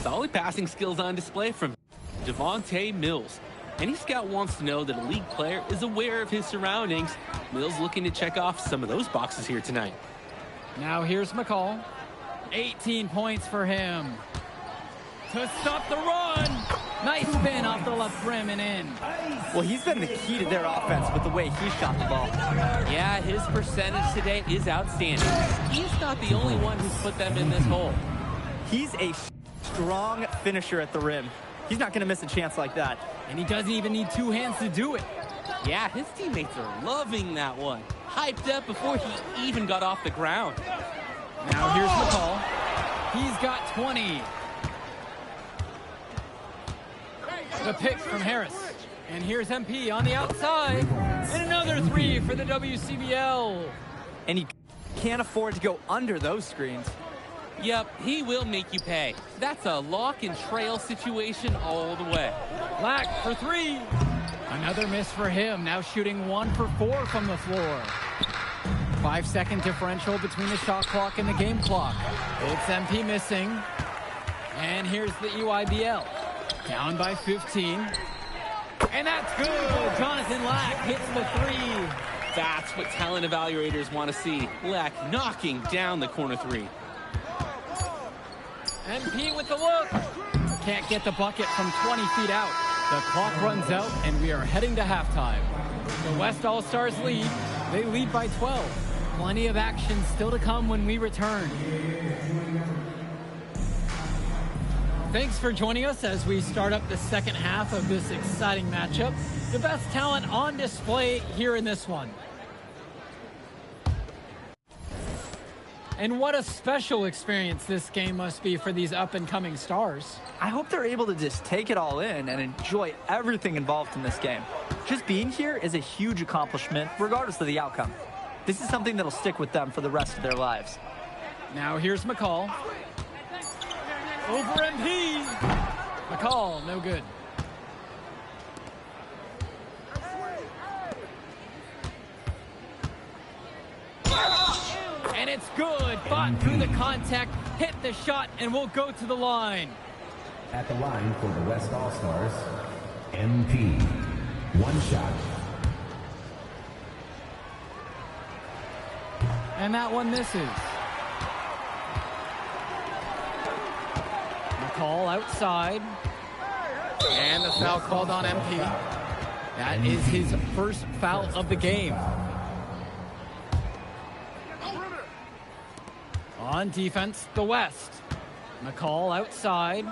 S2: Solid passing skills on display from Devontae Mills. Any scout wants to know that a league player is aware of his surroundings. Mills looking to check off some of those boxes here tonight.
S1: Now here's McCall. 18 points for him. To stop the run. Nice spin off the left rim and in.
S3: Well, he's been the key to their offense with the way he shot the ball.
S2: Yeah, his percentage today is outstanding. He's not the only one who's put them in this hole.
S3: He's a strong finisher at the rim. He's not going to miss a chance like that.
S1: And he doesn't even need 2 hands to do it.
S2: Yeah, his teammates are loving that one. Hyped up before he even got off the ground.
S1: Now here's McCall. He's got 20. The pick from Harris. And here's MP on the outside. And another 3 for the WCBL.
S3: And he can't afford to go under those screens.
S2: Yep, he will make you pay. That's a lock and trail situation all the way.
S1: Black for 3. Another miss for him. Now shooting 1 for 4 from the floor. 5-second differential between the shot clock and the game clock. It's MP missing. And here's the EYBL. Down by 15. And that's good. Jonathan Lack hits the 3.
S2: That's what talent evaluators want to see. Lack knocking down the corner 3.
S1: MP with the look. Can't get the bucket from 20 feet out. The clock runs out, and we are heading to halftime. The West All-Stars lead. They lead by 12. Plenty of action still to come when we return. Thanks for joining us as we start up the second half of this exciting matchup. The best talent on display here in this one. And what a special experience this game must be for these up-and-coming stars.
S3: I hope they're able to just take it all in and enjoy everything involved in this game. Just being here is a huge accomplishment, regardless of the outcome. This is something that'll stick with them for the rest of their lives.
S1: Now here's McCall. Over MP. McCall, no good. And it's good. Fought through the contact, hit the shot, and will go to the line.
S4: At the line for the West All-Stars, MP. 1 shot.
S1: And that one misses. McCall outside. And the foul called on MP. That is his first foul of the game. On defense, the West. McCall outside.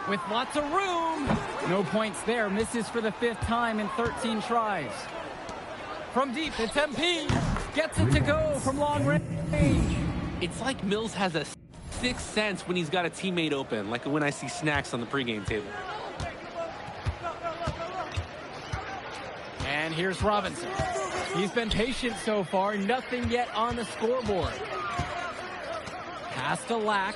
S1: with lots of room. No points there. Misses for the 5th time in 13 tries. From deep, it's MP. Gets it to go from long range.
S2: It's like Mills has a sixth sense when he's got a teammate open, like when I see snacks on the pregame table.
S1: And here's Robinson. He's been patient so far. Nothing yet on the scoreboard. Pass to Lack.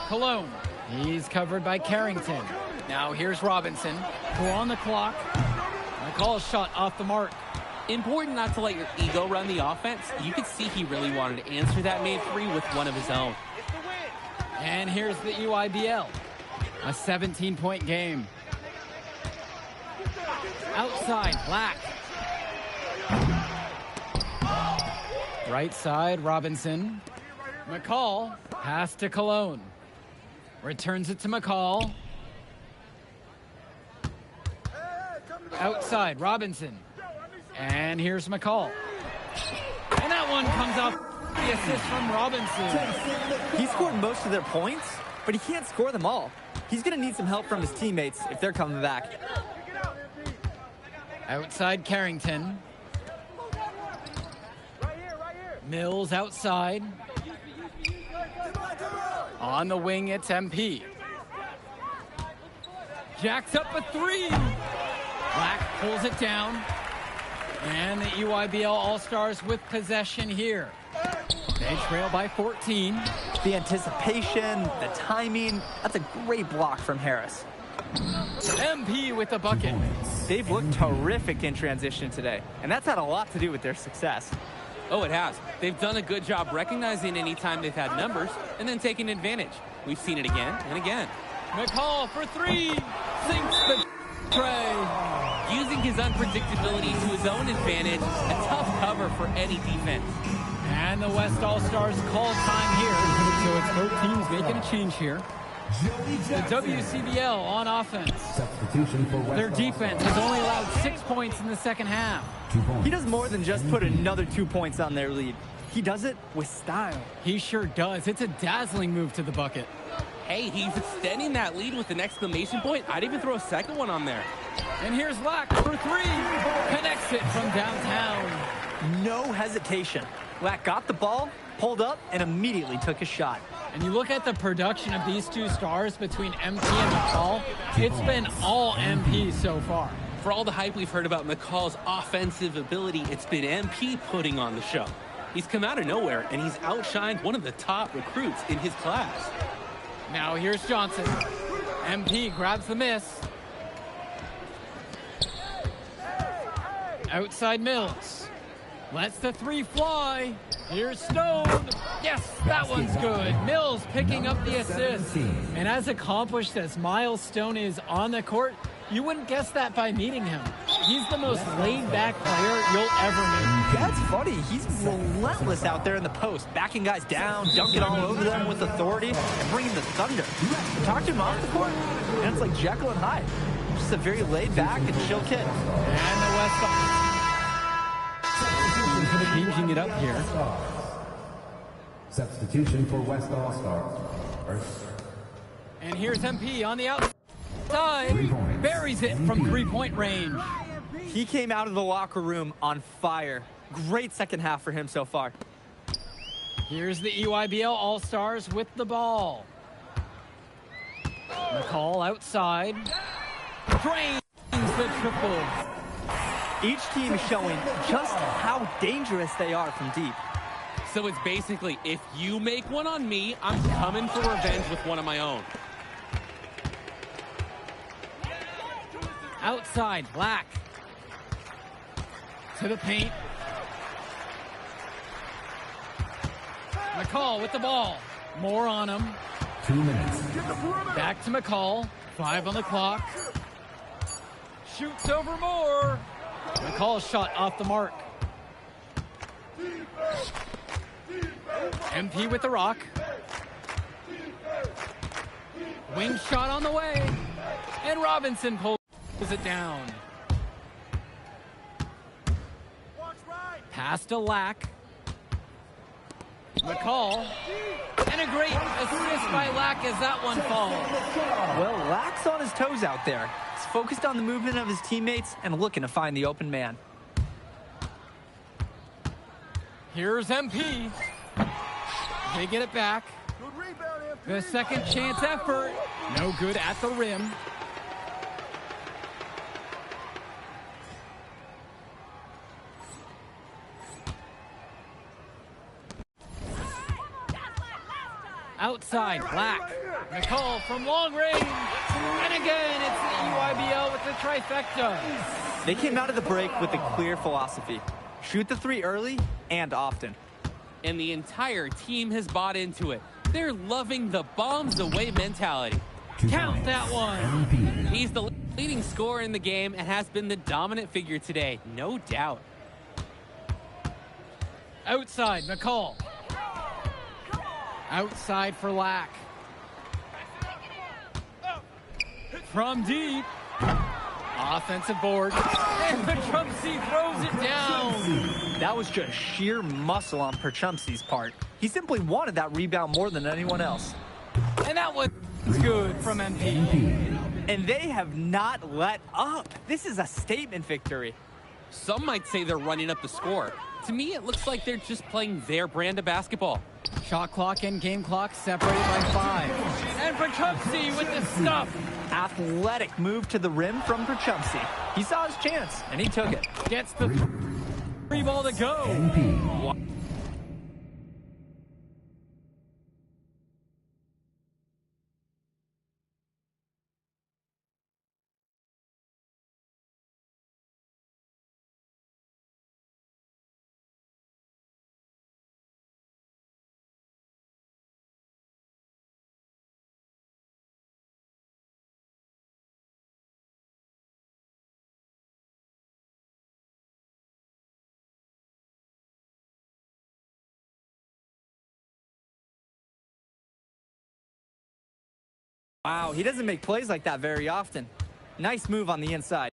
S1: Cologne. He's covered by Carrington. Now here's Robinson. 4 on the clock. McCall's shot off the mark.
S2: Important not to let your ego run the offense. You could see he really wanted to answer that made three with one of his own.
S1: And here's the EYBL. A 17-point game. Outside, Black. Right side, Robinson. McCall, pass to Cologne. Returns it to McCall. Outside, Robinson. And here's McCall. And that one comes off the assist from Robinson.
S3: He scored most of their points, but he can't score them all. He's going to need some help from his teammates if they're coming back.
S1: Outside, Carrington. Mills outside. On the wing, it's MP. Jacks up a 3. Black pulls it down. And the EYBL All-Stars with possession here. They trail by 14.
S3: The anticipation, the timing, that's a great block from Harris.
S1: MP with the bucket.
S3: They've looked terrific in transition today, and that's had a lot to do with their success.
S2: Oh, it has. They've done a good job recognizing any time they've had numbers and then taking advantage. We've seen it again and again.
S1: McCall for 3. Sinks the tray.
S2: Using his unpredictability to his own advantage, a tough cover for any defense.
S1: And the West All-Stars call time here. So it's both teams making a change here. The WCBL on offense.
S4: Substitution for West
S1: Their defense has only allowed 6 points in the second half.
S4: 2 points.
S3: He does more than just put another 2 points on their lead. He does it with style.
S1: He sure does. It's a dazzling move to the bucket.
S2: Hey, he's extending that lead with an exclamation point. I'd even throw a second one on there.
S1: And here's Lack for 3. Connects it from downtown.
S3: No hesitation. Lack got the ball, pulled up, and immediately took a shot.
S1: And you look at the production of these two stars between MP and McCall, it's been all MP so far.
S2: For all the hype we've heard about McCall's offensive ability, it's been MP putting on the show. He's come out of nowhere, and he's outshined one of the top recruits in his class.
S1: Now here's Johnson. MP grabs the miss. Outside Mills. Lets the 3 fly. Here's Stone. Yes, that one's good. Mills picking up the assist. And as accomplished as Miles Stone is on the court, you wouldn't guess that by meeting him. He's the most laid-back player you'll ever meet.
S3: That's funny. He's relentless out there in the post, backing guys down, dunking all over them with authority, and bringing the thunder. Talk to him off the court, and it's like Jekyll and Hyde. Just a very laid-back and chill kid.
S1: And the West changing it up here.
S4: Substitution for West All-Stars.
S1: And here's MP on the outside. Buries it from 3-point range.
S3: He came out of the locker room on fire. Great second half for him so far.
S1: Here's the EYBL All-Stars with the ball. McCall outside. Drains the triple.
S3: Each team is showing just how dangerous they are from deep.
S2: So it's basically, if you make one on me, I'm coming for revenge with one of my own.
S1: Outside, Black. To the paint. McCall with the ball. More on him.
S4: 2 minutes.
S1: Back to McCall. 5 on the clock. Shoots over more. McCall's shot off the mark. MP with the rock. Wing shot on the way. And Robinson pulls it down. Pass to Lack. McCall. And a great assist by Lack as that one falls.
S3: Well, Lack's on his toes out there. He's focused on the movement of his teammates and looking to find the open man.
S1: Here's MP. They get it back. The second chance effort. No good at the rim. Outside, Black. McCall from long range. And again, it's the EYBL with the trifecta.
S3: They came out of the break with a clear philosophy. Shoot the three early and often.
S2: And the entire team has bought into it. They're loving the bombs away mentality.
S1: Count that one.
S2: He's the leading scorer in the game and has been the dominant figure today, no doubt.
S1: Outside, McCall. Outside for Lack. From deep. Offensive board. And Petrumsky throws it down.
S3: That was just sheer muscle on Perchumsky's part. He simply wanted that rebound more than anyone else.
S1: And that was good from MP.
S3: And they have not let up. This is a statement victory.
S2: Some might say they're running up the score. To me, it looks like they're just playing their brand of basketball.
S1: Shot clock and game clock separated by 5. And Petrumsky with the stuff.
S3: Athletic move to the rim from Perchumsky. He saw his chance, and he took it.
S1: Gets the free ball to go.
S3: Wow, he doesn't make plays like that very often. Nice move on the inside.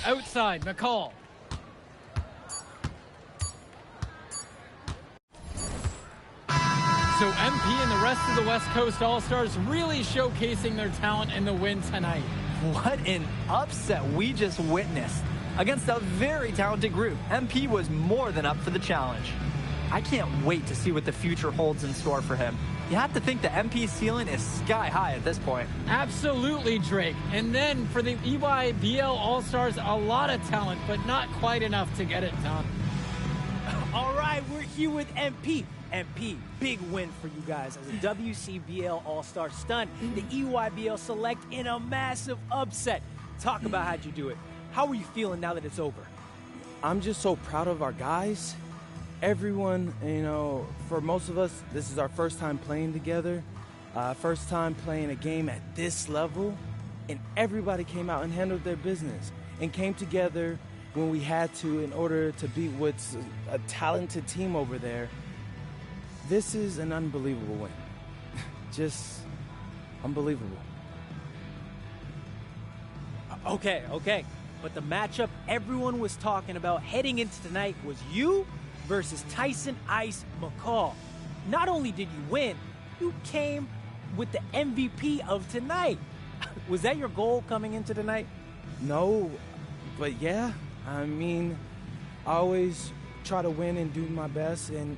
S1: Outside, McCall. So MP and the rest of the West Coast All-Stars really showcasing their talent in the win tonight.
S3: What an upset we just witnessed. Against a very talented group, MP was more than up for the challenge. I can't wait to see what the future holds in store for him. You have to think the MP's ceiling is sky high at this point.
S1: Absolutely, Drake. And then for the EYBL All-Stars, a lot of talent, but not quite enough to get it done.
S14: All right, we're here with MP. MP, big win for you guys as a WCBL All-Star stunned the EYBL Select in a massive upset. Talk about how'd you do it. How are you feeling now that it's over?
S7: I'm just so proud of our guys. Everyone, you know, for most of us, this is our first time playing together, first time playing a game at this level, and everybody came out and handled their business and came together when we had to in order to beat what's a talented team over there. This is an unbelievable win. Just unbelievable.
S14: Okay. But the matchup everyone was talking about heading into tonight was you versus Tyson Ice McCall. Not only did you win, you came with the MVP of tonight. Was that your goal coming into tonight?
S7: No, but yeah. I mean, I always try to win and do my best, and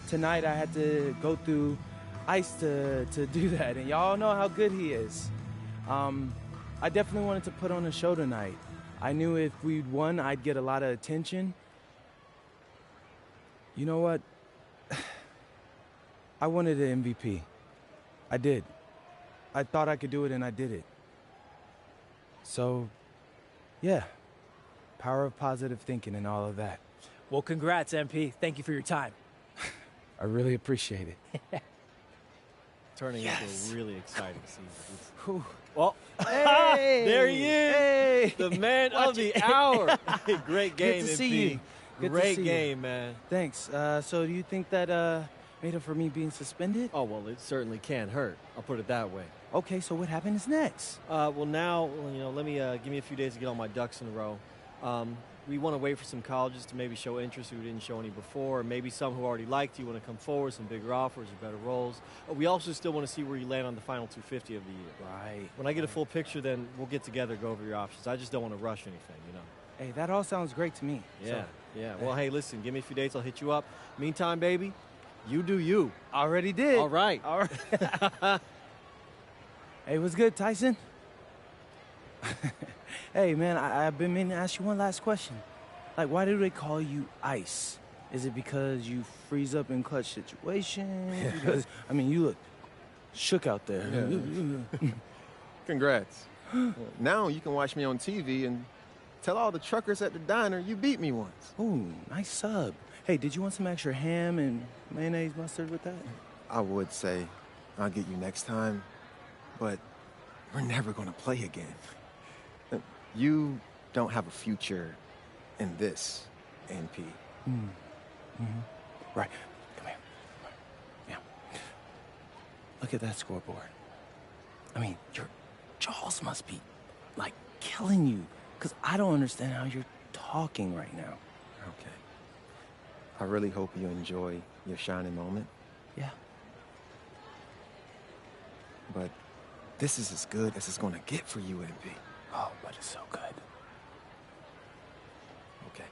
S7: tonight I had to go through Ice to do that, and y'all know how good he is. I definitely wanted to put on a show tonight. I knew if we'd won, I'd get a lot of attention. You know what? I wanted an MVP. I did. I thought I could do it, and I did it. So, yeah, power of positive thinking and all of that.
S14: Well, congrats, MP. Thank you for your time.
S7: I really appreciate it.
S8: Turning into a really exciting season.
S14: Well,
S8: hey, there he is,
S7: hey.
S8: the man of the hour. Great game,
S7: Good to
S8: MP.
S7: see you.
S8: Great game, man.
S7: Thanks. So do you think that made up for me being suspended?
S8: Oh, well, it certainly can't hurt. I'll put it that way.
S7: Okay, so what happens next?
S8: Well, now, you know, let me give me a few days to get all my ducks in a row. We want to wait for some colleges to maybe show interest who didn't show any before, or maybe some who already liked you want to come forward, some bigger offers or better roles. We also still want to see where you land on the final 250 of the year.
S7: Right.
S8: When I get a full picture, then we'll get together, go over your options. I just don't want to rush anything, you know.
S7: Hey, that all sounds great to me.
S8: Yeah. Well, hey, listen, give me a few days, I'll hit you up. Meantime, baby, you do you.
S7: Already did.
S8: All right.
S7: Hey, what's good, Tyson? Hey, man, I've been meaning to ask you one last question. Like, why do they call you Ice? Is it because you freeze up in clutch situations? Because, I mean, you look shook out there.
S13: Yeah. Congrats. Now you can watch me on TV and tell all the truckers at the diner you beat me once.
S7: Ooh, nice sub. Hey, did you want some extra ham and mayonnaise mustard with that?
S13: I would say I'll get you next time, but we're never going to play again. You don't have a future in this, NP.
S7: Right. Come here. Yeah. Look at that scoreboard. I mean, your jaws must be, like, killing you, because I don't understand how you're talking right now.
S13: Okay. I really hope you enjoy your shining moment.
S7: Yeah.
S13: But this is as good as it's going to get for you, NP.
S7: Oh, but it's so good.
S13: Okay.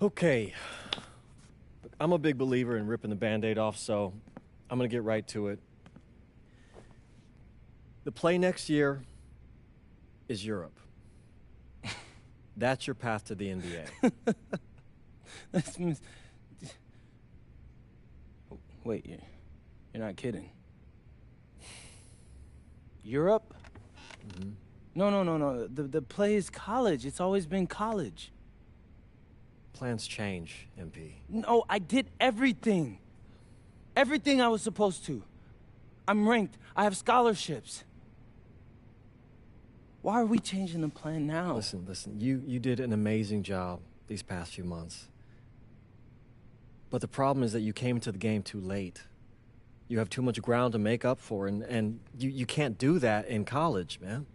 S8: Okay. I'm a big believer in ripping the Band-Aid off, so I'm going to get right to it. The play next year is Europe. That's your path to the NBA.
S7: Wait, you're not kidding. Europe?
S8: Mm-hmm.
S7: No. The play is college. It's always been college.
S8: Plans change, MP.
S7: No, I did everything. Everything I was supposed to. I'm ranked. I have scholarships. Why are we changing the plan now?
S8: Listen. You did an amazing job these past few months. But the problem is that you came to the game too late. You have too much ground to make up for, and you can't do that in college, man.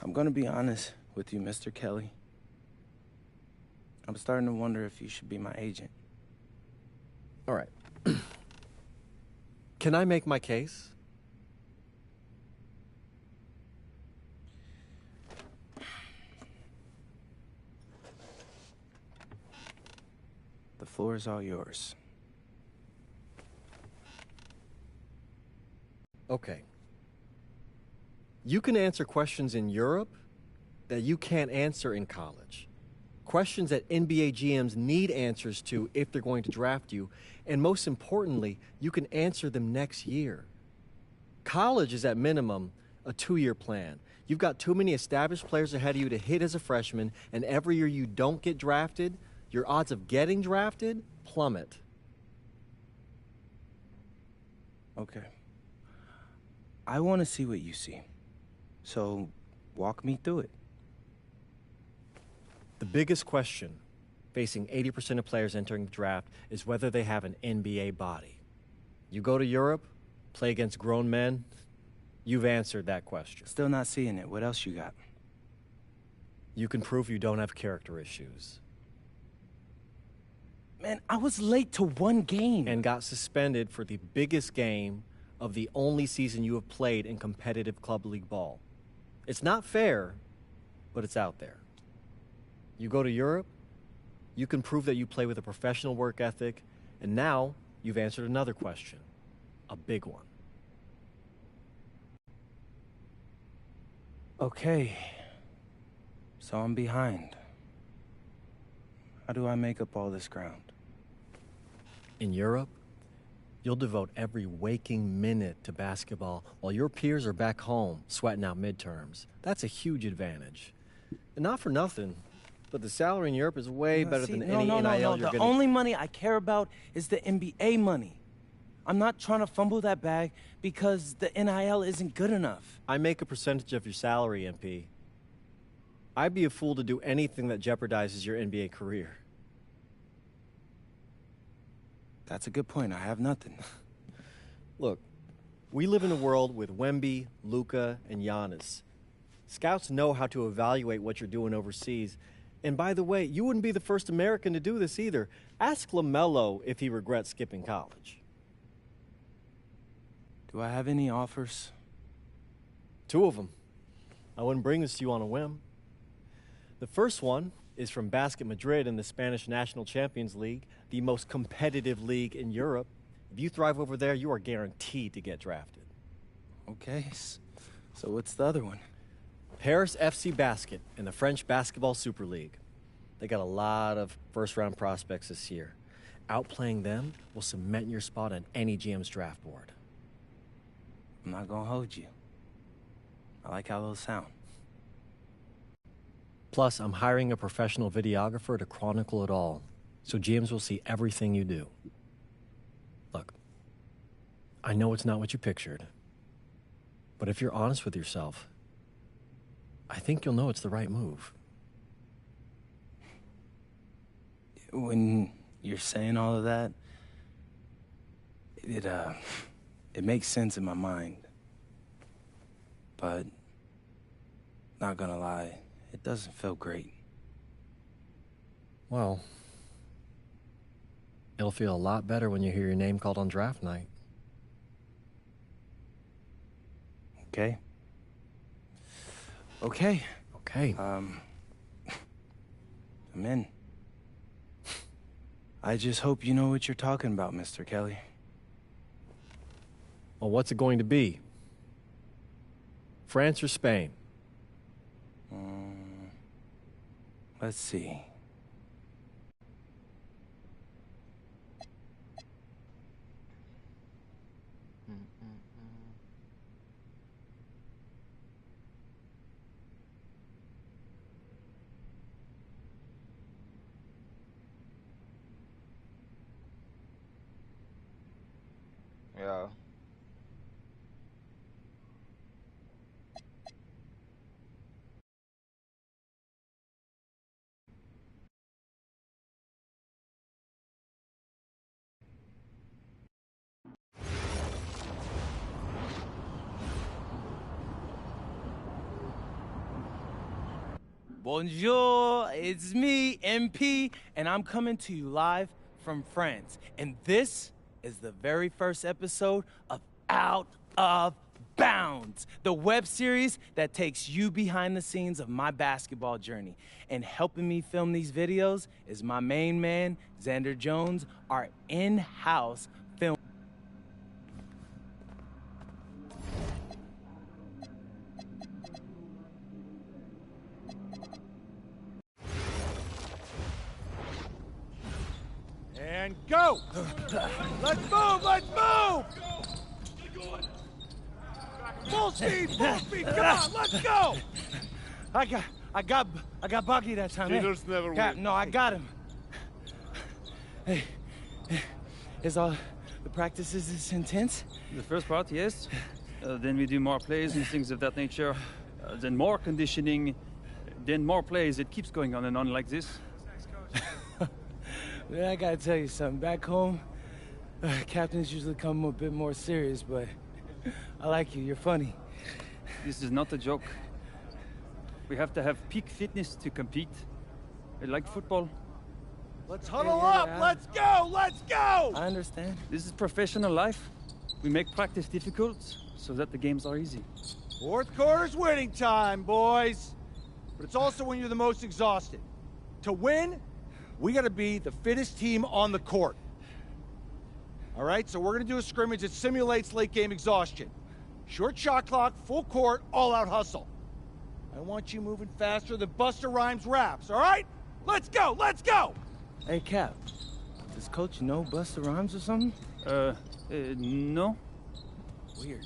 S7: I'm gonna be honest with you, Mr. Kelly. I'm starting to wonder if you should be my agent.
S8: All right. Can I make my case?
S7: The floor is all yours.
S8: Okay. You can answer questions in Europe that you can't answer in college. Questions that NBA GMs need answers to if they're going to draft you. And most importantly, you can answer them next year. College is at minimum a 2-year plan. You've got too many established players ahead of you to hit as a freshman, and every year you don't get drafted, your odds of getting drafted plummet.
S7: Okay. I want to see what you see. So, walk me through it.
S8: The biggest question facing 80% of players entering the draft is whether they have an NBA body. You go to Europe, play against grown men, you've answered that question.
S7: Still not seeing it. What else you got?
S8: You can prove you don't have character issues.
S7: Man, I was late to one game.
S8: And got suspended for the biggest game of the only season you have played in competitive club league ball. It's not fair, but it's out there. You go to Europe, you can prove that you play with a professional work ethic, and now you've answered another question, a big one.
S7: Okay, so I'm behind. How do I make up all this ground?
S8: In Europe, you'll devote every waking minute to basketball while your peers are back home sweating out midterms. That's a huge advantage. And not for nothing, but the salary in Europe is way better than any NIL you're
S7: The
S8: getting.
S7: only money I care about is the NBA money. I'm not trying to fumble that bag because the NIL isn't good enough.
S8: I make a percentage of your salary, MP. I'd be a fool to do anything that jeopardizes your NBA career.
S7: That's a good point. I have nothing.
S8: Look, we live in a world with Wemby, Luka, and Giannis. Scouts know how to evaluate what you're doing overseas. And by the way, you wouldn't be the first American to do this either. Ask LaMelo if he regrets skipping college.
S7: Do I have any offers?
S8: 2 of them. I wouldn't bring this to you on a whim. The first one is from Basket Madrid in the Spanish National Champions League, the most competitive league in Europe. If you thrive over there, you are guaranteed to get drafted.
S7: Okay, so what's the other one?
S8: Paris FC Basket in the French Basketball Super League. They got a lot of first-round prospects this year. Outplaying them will cement your spot on any GM's draft board.
S7: I'm not gonna hold you. I like how those sound.
S8: Plus, I'm hiring a professional videographer to chronicle it all, so GMs will see everything you do. Look, I know it's not what you pictured, but if you're honest with yourself, I think you'll know it's the right move.
S7: When you're saying all of that, it makes sense in my mind. But, not gonna lie, it doesn't feel great.
S8: Well, it'll feel a lot better when you hear your name called on draft night.
S7: Okay. Okay. I'm in. I just hope you know what you're talking about, Mr. Kelly.
S8: Well, what's it going to be? France or Spain?
S7: Let's see.
S5: Yeah.
S7: Bonjour, it's me, MP, and I'm coming to you live from France. And this is the very first episode of Out of Bounds, the web series that takes you behind the scenes of my basketball journey. And helping me film these videos is my main man, Xander Jones, our in-house film.
S15: And go! Let's move! Let's move! Full speed! Full speed! Come on! Let's go!
S7: I got Bucky that time.
S15: Cheaters never win.
S7: No, I got him. Hey, is all the practices this intense?
S16: The first part, yes. Then we do more plays and things of that nature. Then more conditioning. Then more plays. It keeps going on and on like this.
S7: Yeah, I gotta tell you something. Back home, captains usually come a bit more serious, but I like you. You're funny.
S16: This is not a joke. We have to have peak fitness to compete. Like football.
S15: Let's huddle up! Let's go! Let's go!
S7: I understand.
S16: This is professional life. We make practice difficult so that the games are easy.
S15: Fourth quarter's winning time, boys. But it's also when you're the most exhausted. To win, we gotta be the fittest team on the court. All right, so we're gonna do a scrimmage that simulates late game exhaustion. Short shot clock, full court, all out hustle. I want you moving faster than Busta Rhymes raps, all right? Let's go, let's go!
S7: Hey, Cap, does Coach know Busta Rhymes or something?
S16: No.
S7: Weird.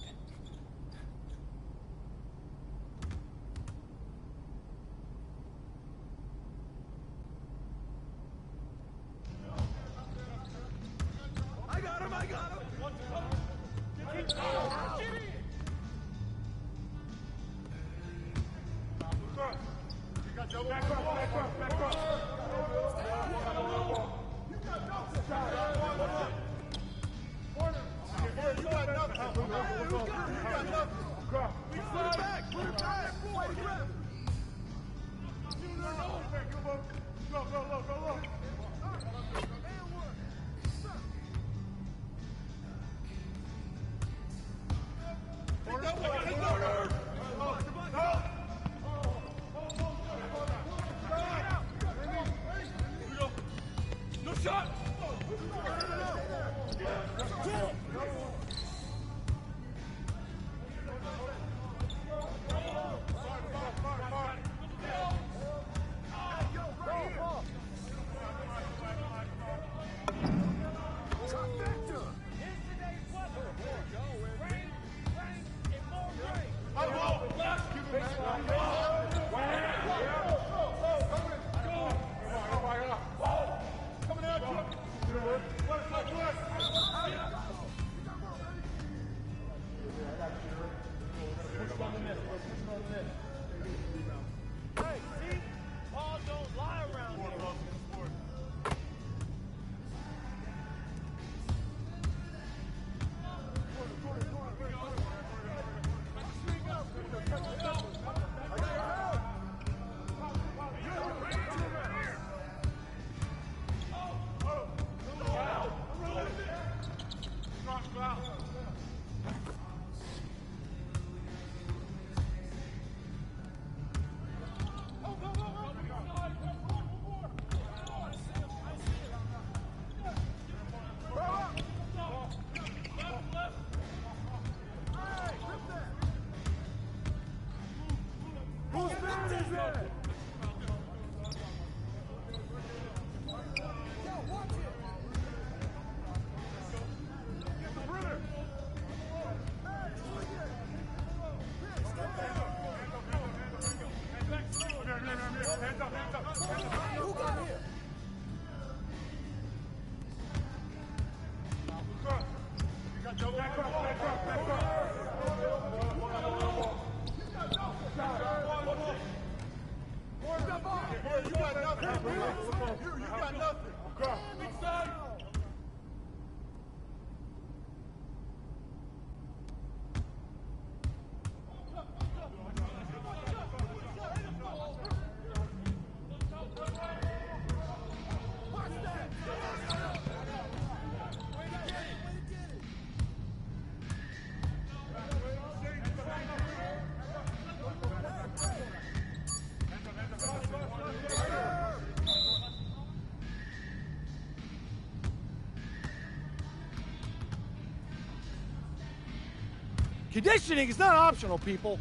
S15: Conditioning is not optional, people.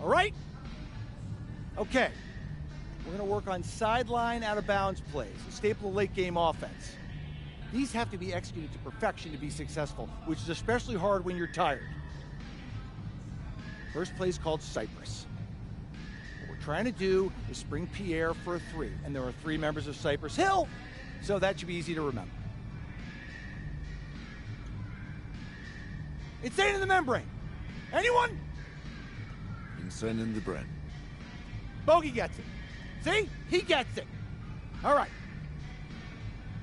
S15: All right? Okay. We're going to work on sideline out-of-bounds plays, a staple of late-game offense. These have to be executed to perfection to be successful, which is especially hard when you're tired. First play is called Cypress. What we're trying to do is spring Pierre for a 3, and there are 3 members of Cypress Hill, so that should be easy to remember. Insane in the membrane. Anyone?
S17: Insane in the brain.
S15: Bogey gets it. See? He gets it. All right.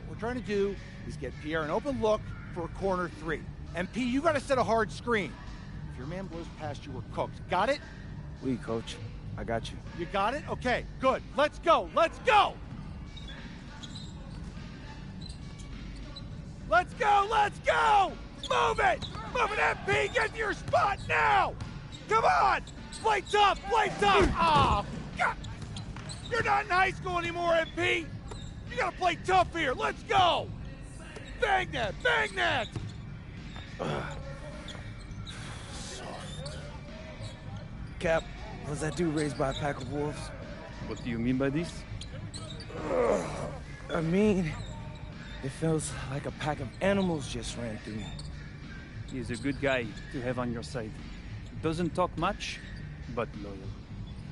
S15: What we're trying to do is get Pierre an open look for a corner 3. MP, you got to set a hard screen. If your man blows past you, we're cooked. Got it?
S7: Oui, coach. I got you.
S15: You got it? Okay, good. Let's go. Let's go. Let's go. Let's go. Move it. Move it, MP. Get to your spot now. Come on. Play tough. Play tough. Oh, God. You're not in high school anymore, MP. You got to play tough here. Let's go. Bang that. Bang that.
S7: Cap, was that dude raised by a pack of wolves?
S16: What do you mean by this?
S7: I mean, it feels like a pack of animals just ran through me.
S16: He's a good guy to have on your side. Doesn't talk much, but loyal.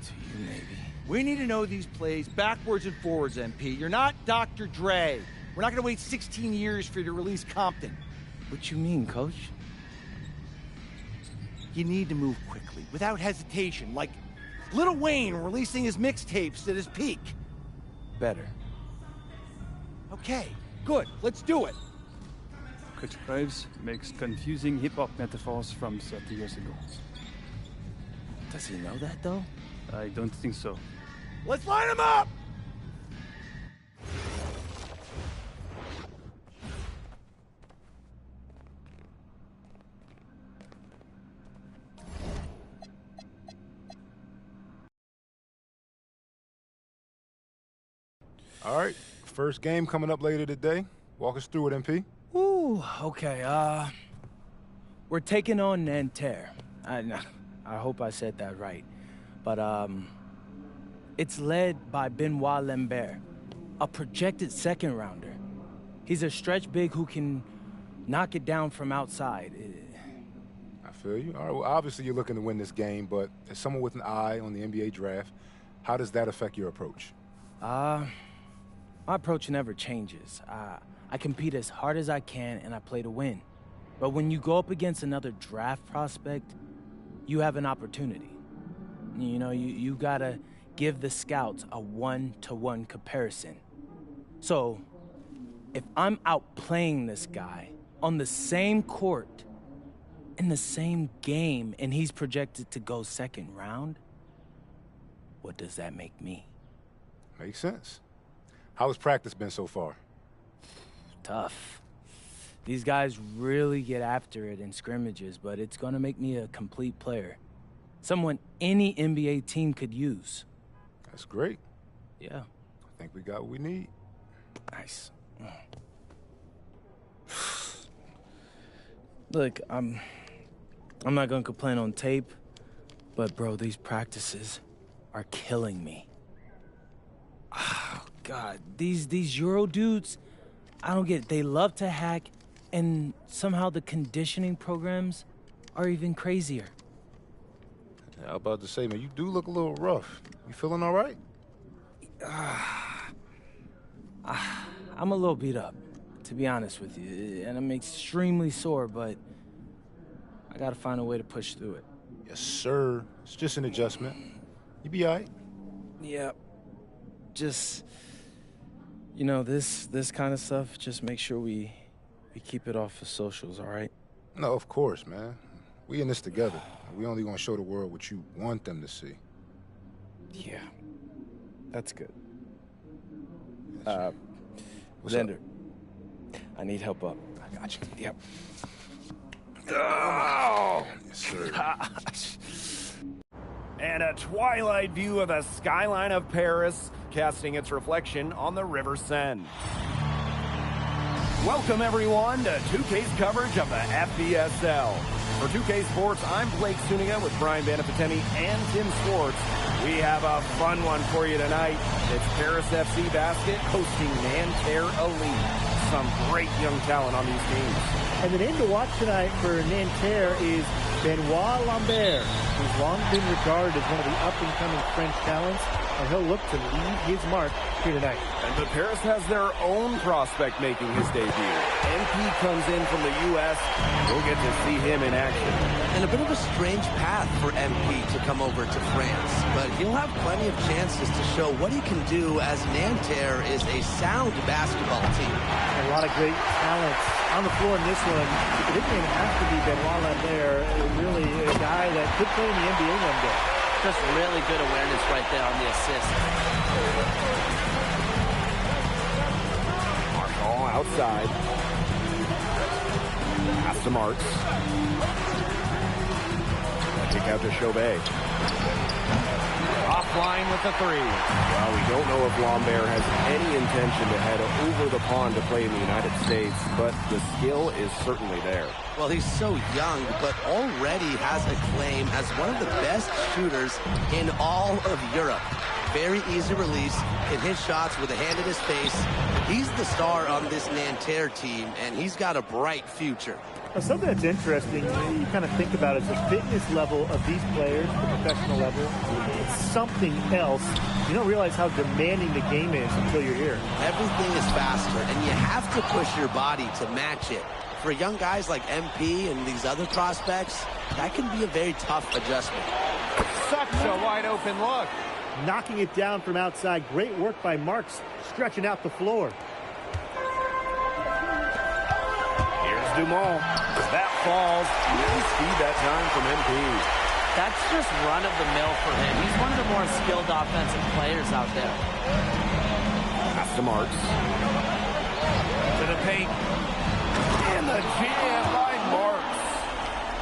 S7: To you, maybe.
S15: We need to know these plays backwards and forwards, MP. You're not Dr. Dre. We're not going to wait 16 years for you to release Compton.
S7: What you mean, coach?
S15: You need to move quickly, without hesitation, like Lil Wayne releasing his mixtapes at his peak.
S7: Better.
S15: Okay, good. Let's do it.
S16: Coach Graves makes confusing hip-hop metaphors from 30 years ago.
S7: Does he know that, though?
S16: I don't think so.
S15: Let's line them up!
S18: All right, first game coming up later today. Walk us through it, MP.
S7: Ooh, okay, we're taking on Nanterre. I hope I said that right. But, it's led by Benoit Lambert, a projected second-rounder. He's a stretch big who can knock it down from outside.
S18: I feel you. All right, well, obviously you're looking to win this game, but as someone with an eye on the NBA draft, how does that affect your approach?
S7: My approach never changes. I compete as hard as I can, and I play to win. But when you go up against another draft prospect, you have an opportunity. You know, you gotta give the scouts a one-to-one comparison. So, if I'm outplaying this guy on the same court, in the same game, and he's projected to go second round, what does that make me?
S18: Makes sense. How has practice been so far?
S7: Tough. These guys really get after it in scrimmages, but it's gonna make me a complete player. Someone any NBA team could use.
S18: That's great.
S7: Yeah.
S18: I think we got what we need.
S7: Nice. Look, I'm not gonna complain on tape, but bro, these practices are killing me. Oh, God, these Euro dudes, I don't get it. They love to hack, and somehow the conditioning programs are even crazier.
S18: Yeah, I was about to say, man, you do look a little rough. You feeling all right?
S7: I'm a little beat up, to be honest with you, and I'm extremely sore, but I gotta find a way to push through it.
S18: Yes, sir. It's just an adjustment. You be all right?
S7: Yeah. Just, you know, this kind of stuff, just make sure we keep it off of socials, all right?
S18: No, of course, man. We in this together. We only gonna show the world what you want them to see.
S7: Yeah. That's good.
S18: What's
S7: Xander,
S18: up?
S7: I need help up.
S18: I got you.
S7: Yep.
S18: Oh! Yes, sir.
S19: Gosh. And a twilight view of the skyline of Paris, casting its reflection on the River Seine. Welcome, everyone, to 2K's coverage of the FBSL. For 2K Sports, I'm Blake Zuniga with Brian Banafitemi and Tim Swartz. We have a fun one for you tonight. It's Paris FC Basket hosting Nanterre Elite. Some great young talent on these teams.
S20: And the name to watch tonight for Nanterre is Benoit Lambert, who's long been regarded as one of the up-and-coming French talents, and he'll look to leave his mark here tonight.
S19: But Paris has their own prospect making his debut. MP comes in from the U.S. We'll get to see him in action.
S21: And a bit of a strange path for MP to come over to France, but he'll have plenty of chances to show what he can do, as Nanterre is a sound basketball team.
S20: A lot of great talent on the floor in this one. It didn't even have to be Benoit Lambert. Really a guy that could play in the NBA one day.
S21: Just really good awareness right there on the assist.
S19: Marshall outside. Pass to Marks. Kick out to Chauvet. Offline with the three. Well, we don't know if Lambert has any intention to head over the pond to play in the United States, but the skill is certainly there.
S21: Well, he's so young, but already has a claim as one of the best shooters in all of Europe. Very easy release, can hit shots with a hand in his face. He's the star on this Nanterre team, and he's got a bright future.
S20: Now, something that's interesting, you kind of think about, is the fitness level of these players, the professional level. It's something else. You don't realize how demanding the game is until you're here.
S21: Everything is faster, and you have to push your body to match it. For young guys like MP and these other prospects, that can be a very tough adjustment.
S19: Such a wide open look.
S20: Knocking it down from outside. Great work by Marks, stretching out the floor.
S19: Here's Dumont. That falls. Nice speed that time from MP.
S21: That's just run-of-the-mill for him. He's one of the more skilled offensive players out there.
S19: Pass to Marks. To the paint. And the jam by Marks.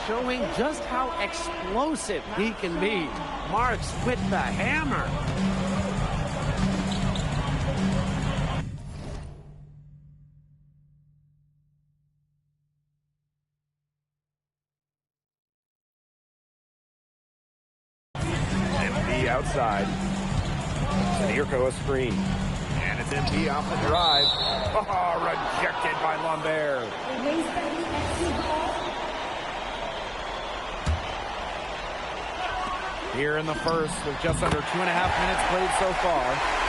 S21: Showing just how explosive he can be. Marks with the hammer.
S19: MP outside. And here goes a screen. And it's MP off the drive. Oh, rejected by Lambert. Here in the first, with just under 2.5 minutes played so far.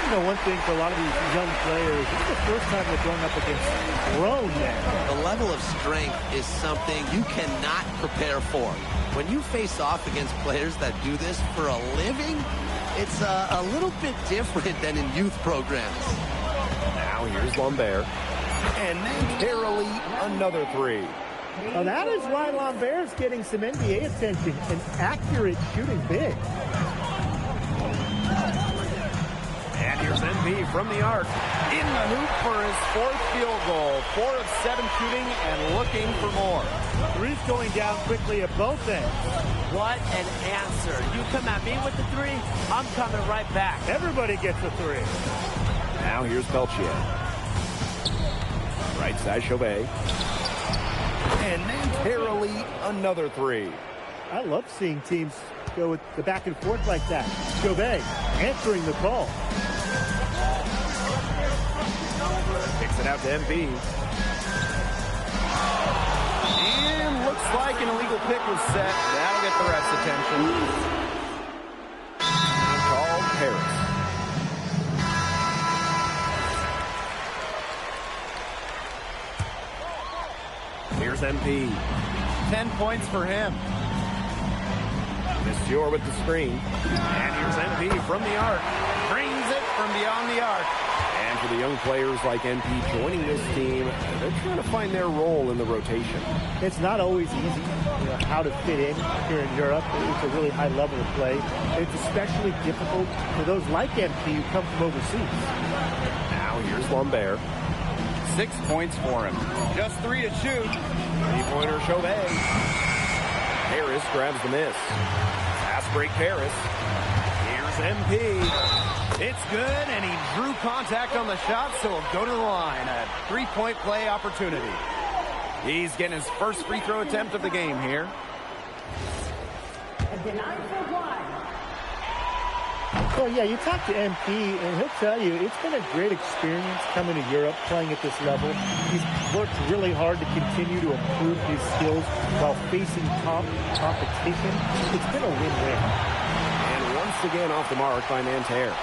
S20: You know, one thing for a lot of these young players, this is the first time they're going up against grown men.
S21: The level of strength is something you cannot prepare for. When you face off against players that do this for a living, it's a little bit different than in youth programs.
S19: Now here's Lambert. And Nanterre Elite, another three.
S20: Now that is why Lambert's getting some NBA attention. An accurate shooting big.
S19: And here's MP from the arc. In the hoop for his fourth field goal. 4 of 7 shooting and looking for more.
S20: Three's going down quickly at both ends.
S21: What an answer. You come at me with the three, I'm coming right back.
S20: Everybody gets a three.
S19: Now here's Peltier. Right side Chauvet. And Nanterre Elite, another three.
S20: I love seeing teams go with the back and forth like that. Chauvet answering the call.
S19: Kicks it out to MP. And looks like an illegal pick was set. That'll get the ref's attention. Called Paris. Here's MP. 10 points for him. Monsieur with the screen. And here's MP from the arc. Brings it from beyond the arc. And for the young players like MP joining this team, they're trying to find their role in the rotation.
S20: It's not always easy, how to fit in here in Europe. It's a really high level of play. It's especially difficult for those like MP who come from overseas.
S19: Now here's Lambert. 6 points for him. Just 3 to shoot. Three-pointer Chauvet. Paris grabs the miss. Pass break Paris. Here's MP. It's good, and he drew contact on the shot, so he'll go to the line. A 3-point play opportunity. He's getting his first free throw attempt of the game here.
S20: Well, yeah, you talk to MP, and he'll tell you it's been a great experience coming to Europe, playing at this level. He's worked really hard to continue to improve his skills while facing competition. It's been a win-win.
S19: And once again off the mark by Nanterre.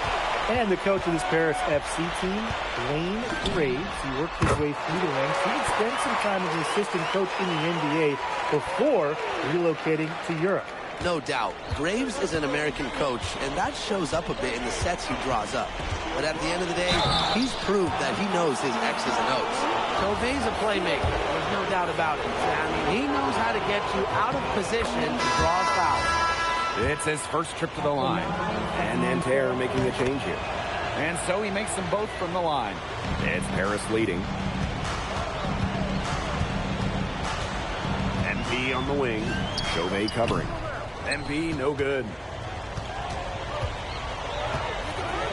S20: And the coach of this Paris FC team, Blaine Graves, he worked his way through the ranks. He had spent some time as an assistant coach in the NBA before relocating to Europe.
S21: No doubt. Graves is an American coach, and that shows up a bit in the sets he draws up. But at the end of the day, he's proved that he knows his X's and O's. Chauvet's a playmaker. There's no doubt about it. I mean, he knows how to get you out of position to draw a foul.
S19: It's his first trip to the line. And Nanterre making the change here. And so he makes them both from the line. It's Paris leading. MP on the wing. Chauvet covering. MP no good.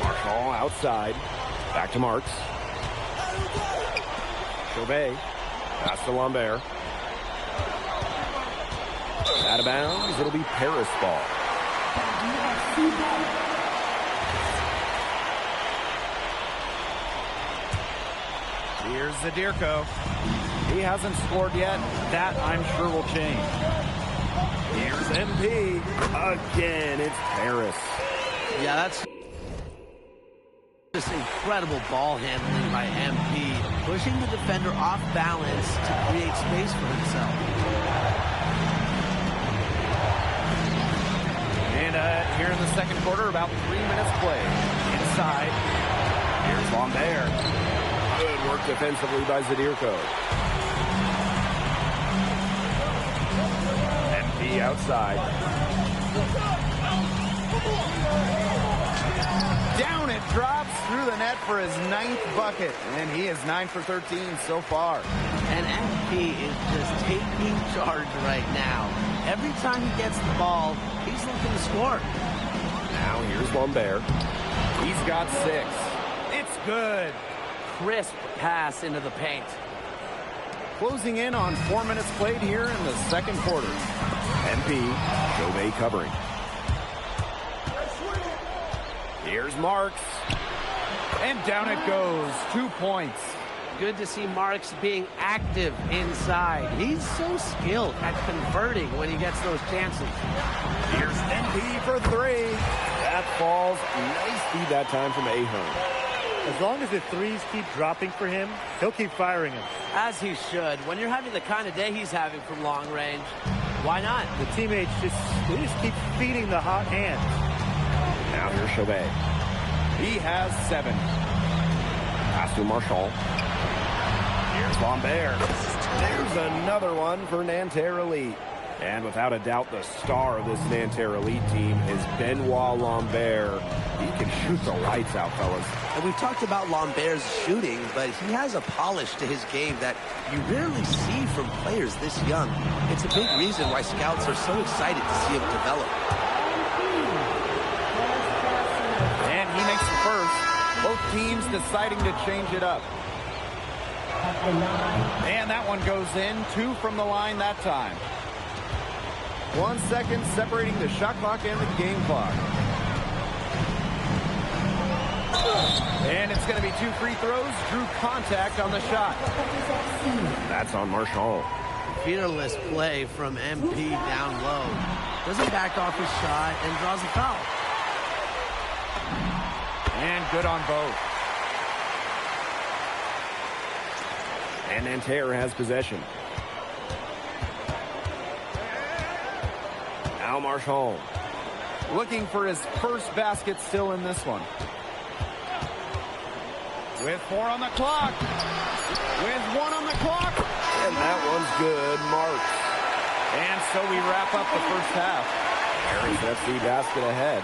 S19: Marshall outside. Back to Marks. Chauvet. Pass to Lambert. Out of bounds. It'll be Paris ball. Here's Zadirko. He hasn't scored yet. That, I'm sure, will change. Here's MP. Again, it's Paris.
S21: Yeah, that's just incredible ball handling by MP, pushing the defender off balance to create space for himself.
S19: And here in the second quarter, about 3 minutes played. Inside. Here's Lambert. Good work defensively by Zadirko. MP outside. Down it drops through the net for his 9th bucket. And he is 9 for 13 so far.
S21: And MP is just taking charge right now. Every time he gets the ball, he's looking to score.
S19: Now here's Lambert. He's got 6. It's good.
S21: Crisp pass into the paint.
S19: Closing in on 4 minutes played here in the second quarter. MP, Chauvet covering. Here's Marks. And down it goes. 2 points.
S21: Good to see Marks being active inside. He's so skilled at converting when he gets those chances.
S19: Here's MP for 3. That falls. Nice feed that time from Ahern.
S20: As long as the threes keep dropping for him, he'll keep firing them.
S21: As he should. When you're having the kind of day he's having from long range, why not?
S20: The teammates just keep feeding the hot hand.
S19: Now here's Chauvet. He has 7. Pass to Marshall. Here's Lambert. There's another one for Nanterre Elite. And without a doubt, the star of this Nanterre Elite team is Benoit Lambert. He can shoot the lights out, fellas.
S21: And we've talked about Lambert's shooting, but he has a polish to his game that you rarely see from players this young. It's a big reason why scouts are so excited to see him develop.
S19: And he makes the first. Both teams deciding to change it up. And that one goes in. 2 from the line that time. 1 second separating the shot clock and the game clock. And it's going to be 2 free throws. Drew contact on the shot. That's on Marshall.
S21: Fearless play from MP down low. Doesn't back off his shot and draws a foul.
S19: And good on both. And Nanterre has possession. Now Marshall. Looking for his first basket still in this one. With 4 on the clock. With 1 on the clock. And that one's good. Marks. And so we wrap up the first half. Paris FC basket ahead.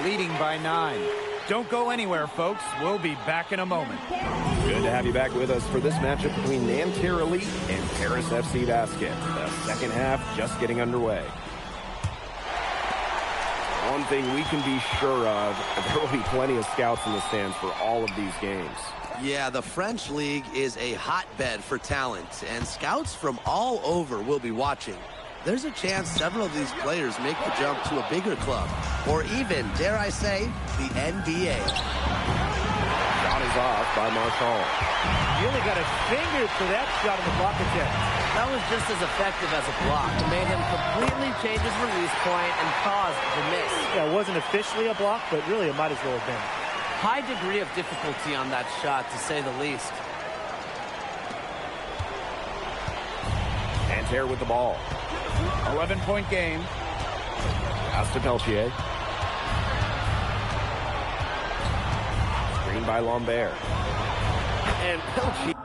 S19: Leading by 9. Don't go anywhere, folks. We'll be back in a moment. Good to have you back with us for this matchup between Nanterre Elite and Paris FC Basket. The second half just getting underway. One thing we can be sure of, there will be plenty of scouts in the stands for all of these games.
S21: Yeah, the French League is a hotbed for talent, and scouts from all over will be watching. there's a chance several of these players make the jump to a bigger club, or even, dare I say, the NBA.
S19: Shot is off by Marshall.
S20: You only got a finger for that shot in the block attempt.
S21: That was just as effective as a block. It made him completely change his release point and caused the miss.
S20: Yeah, it wasn't officially a block, but really it might as well have been.
S21: High degree of difficulty on that shot, to say the least.
S19: Nanterre with the ball. 11-point game. Pass to Peltier. Screen by Lambert. And Peltier.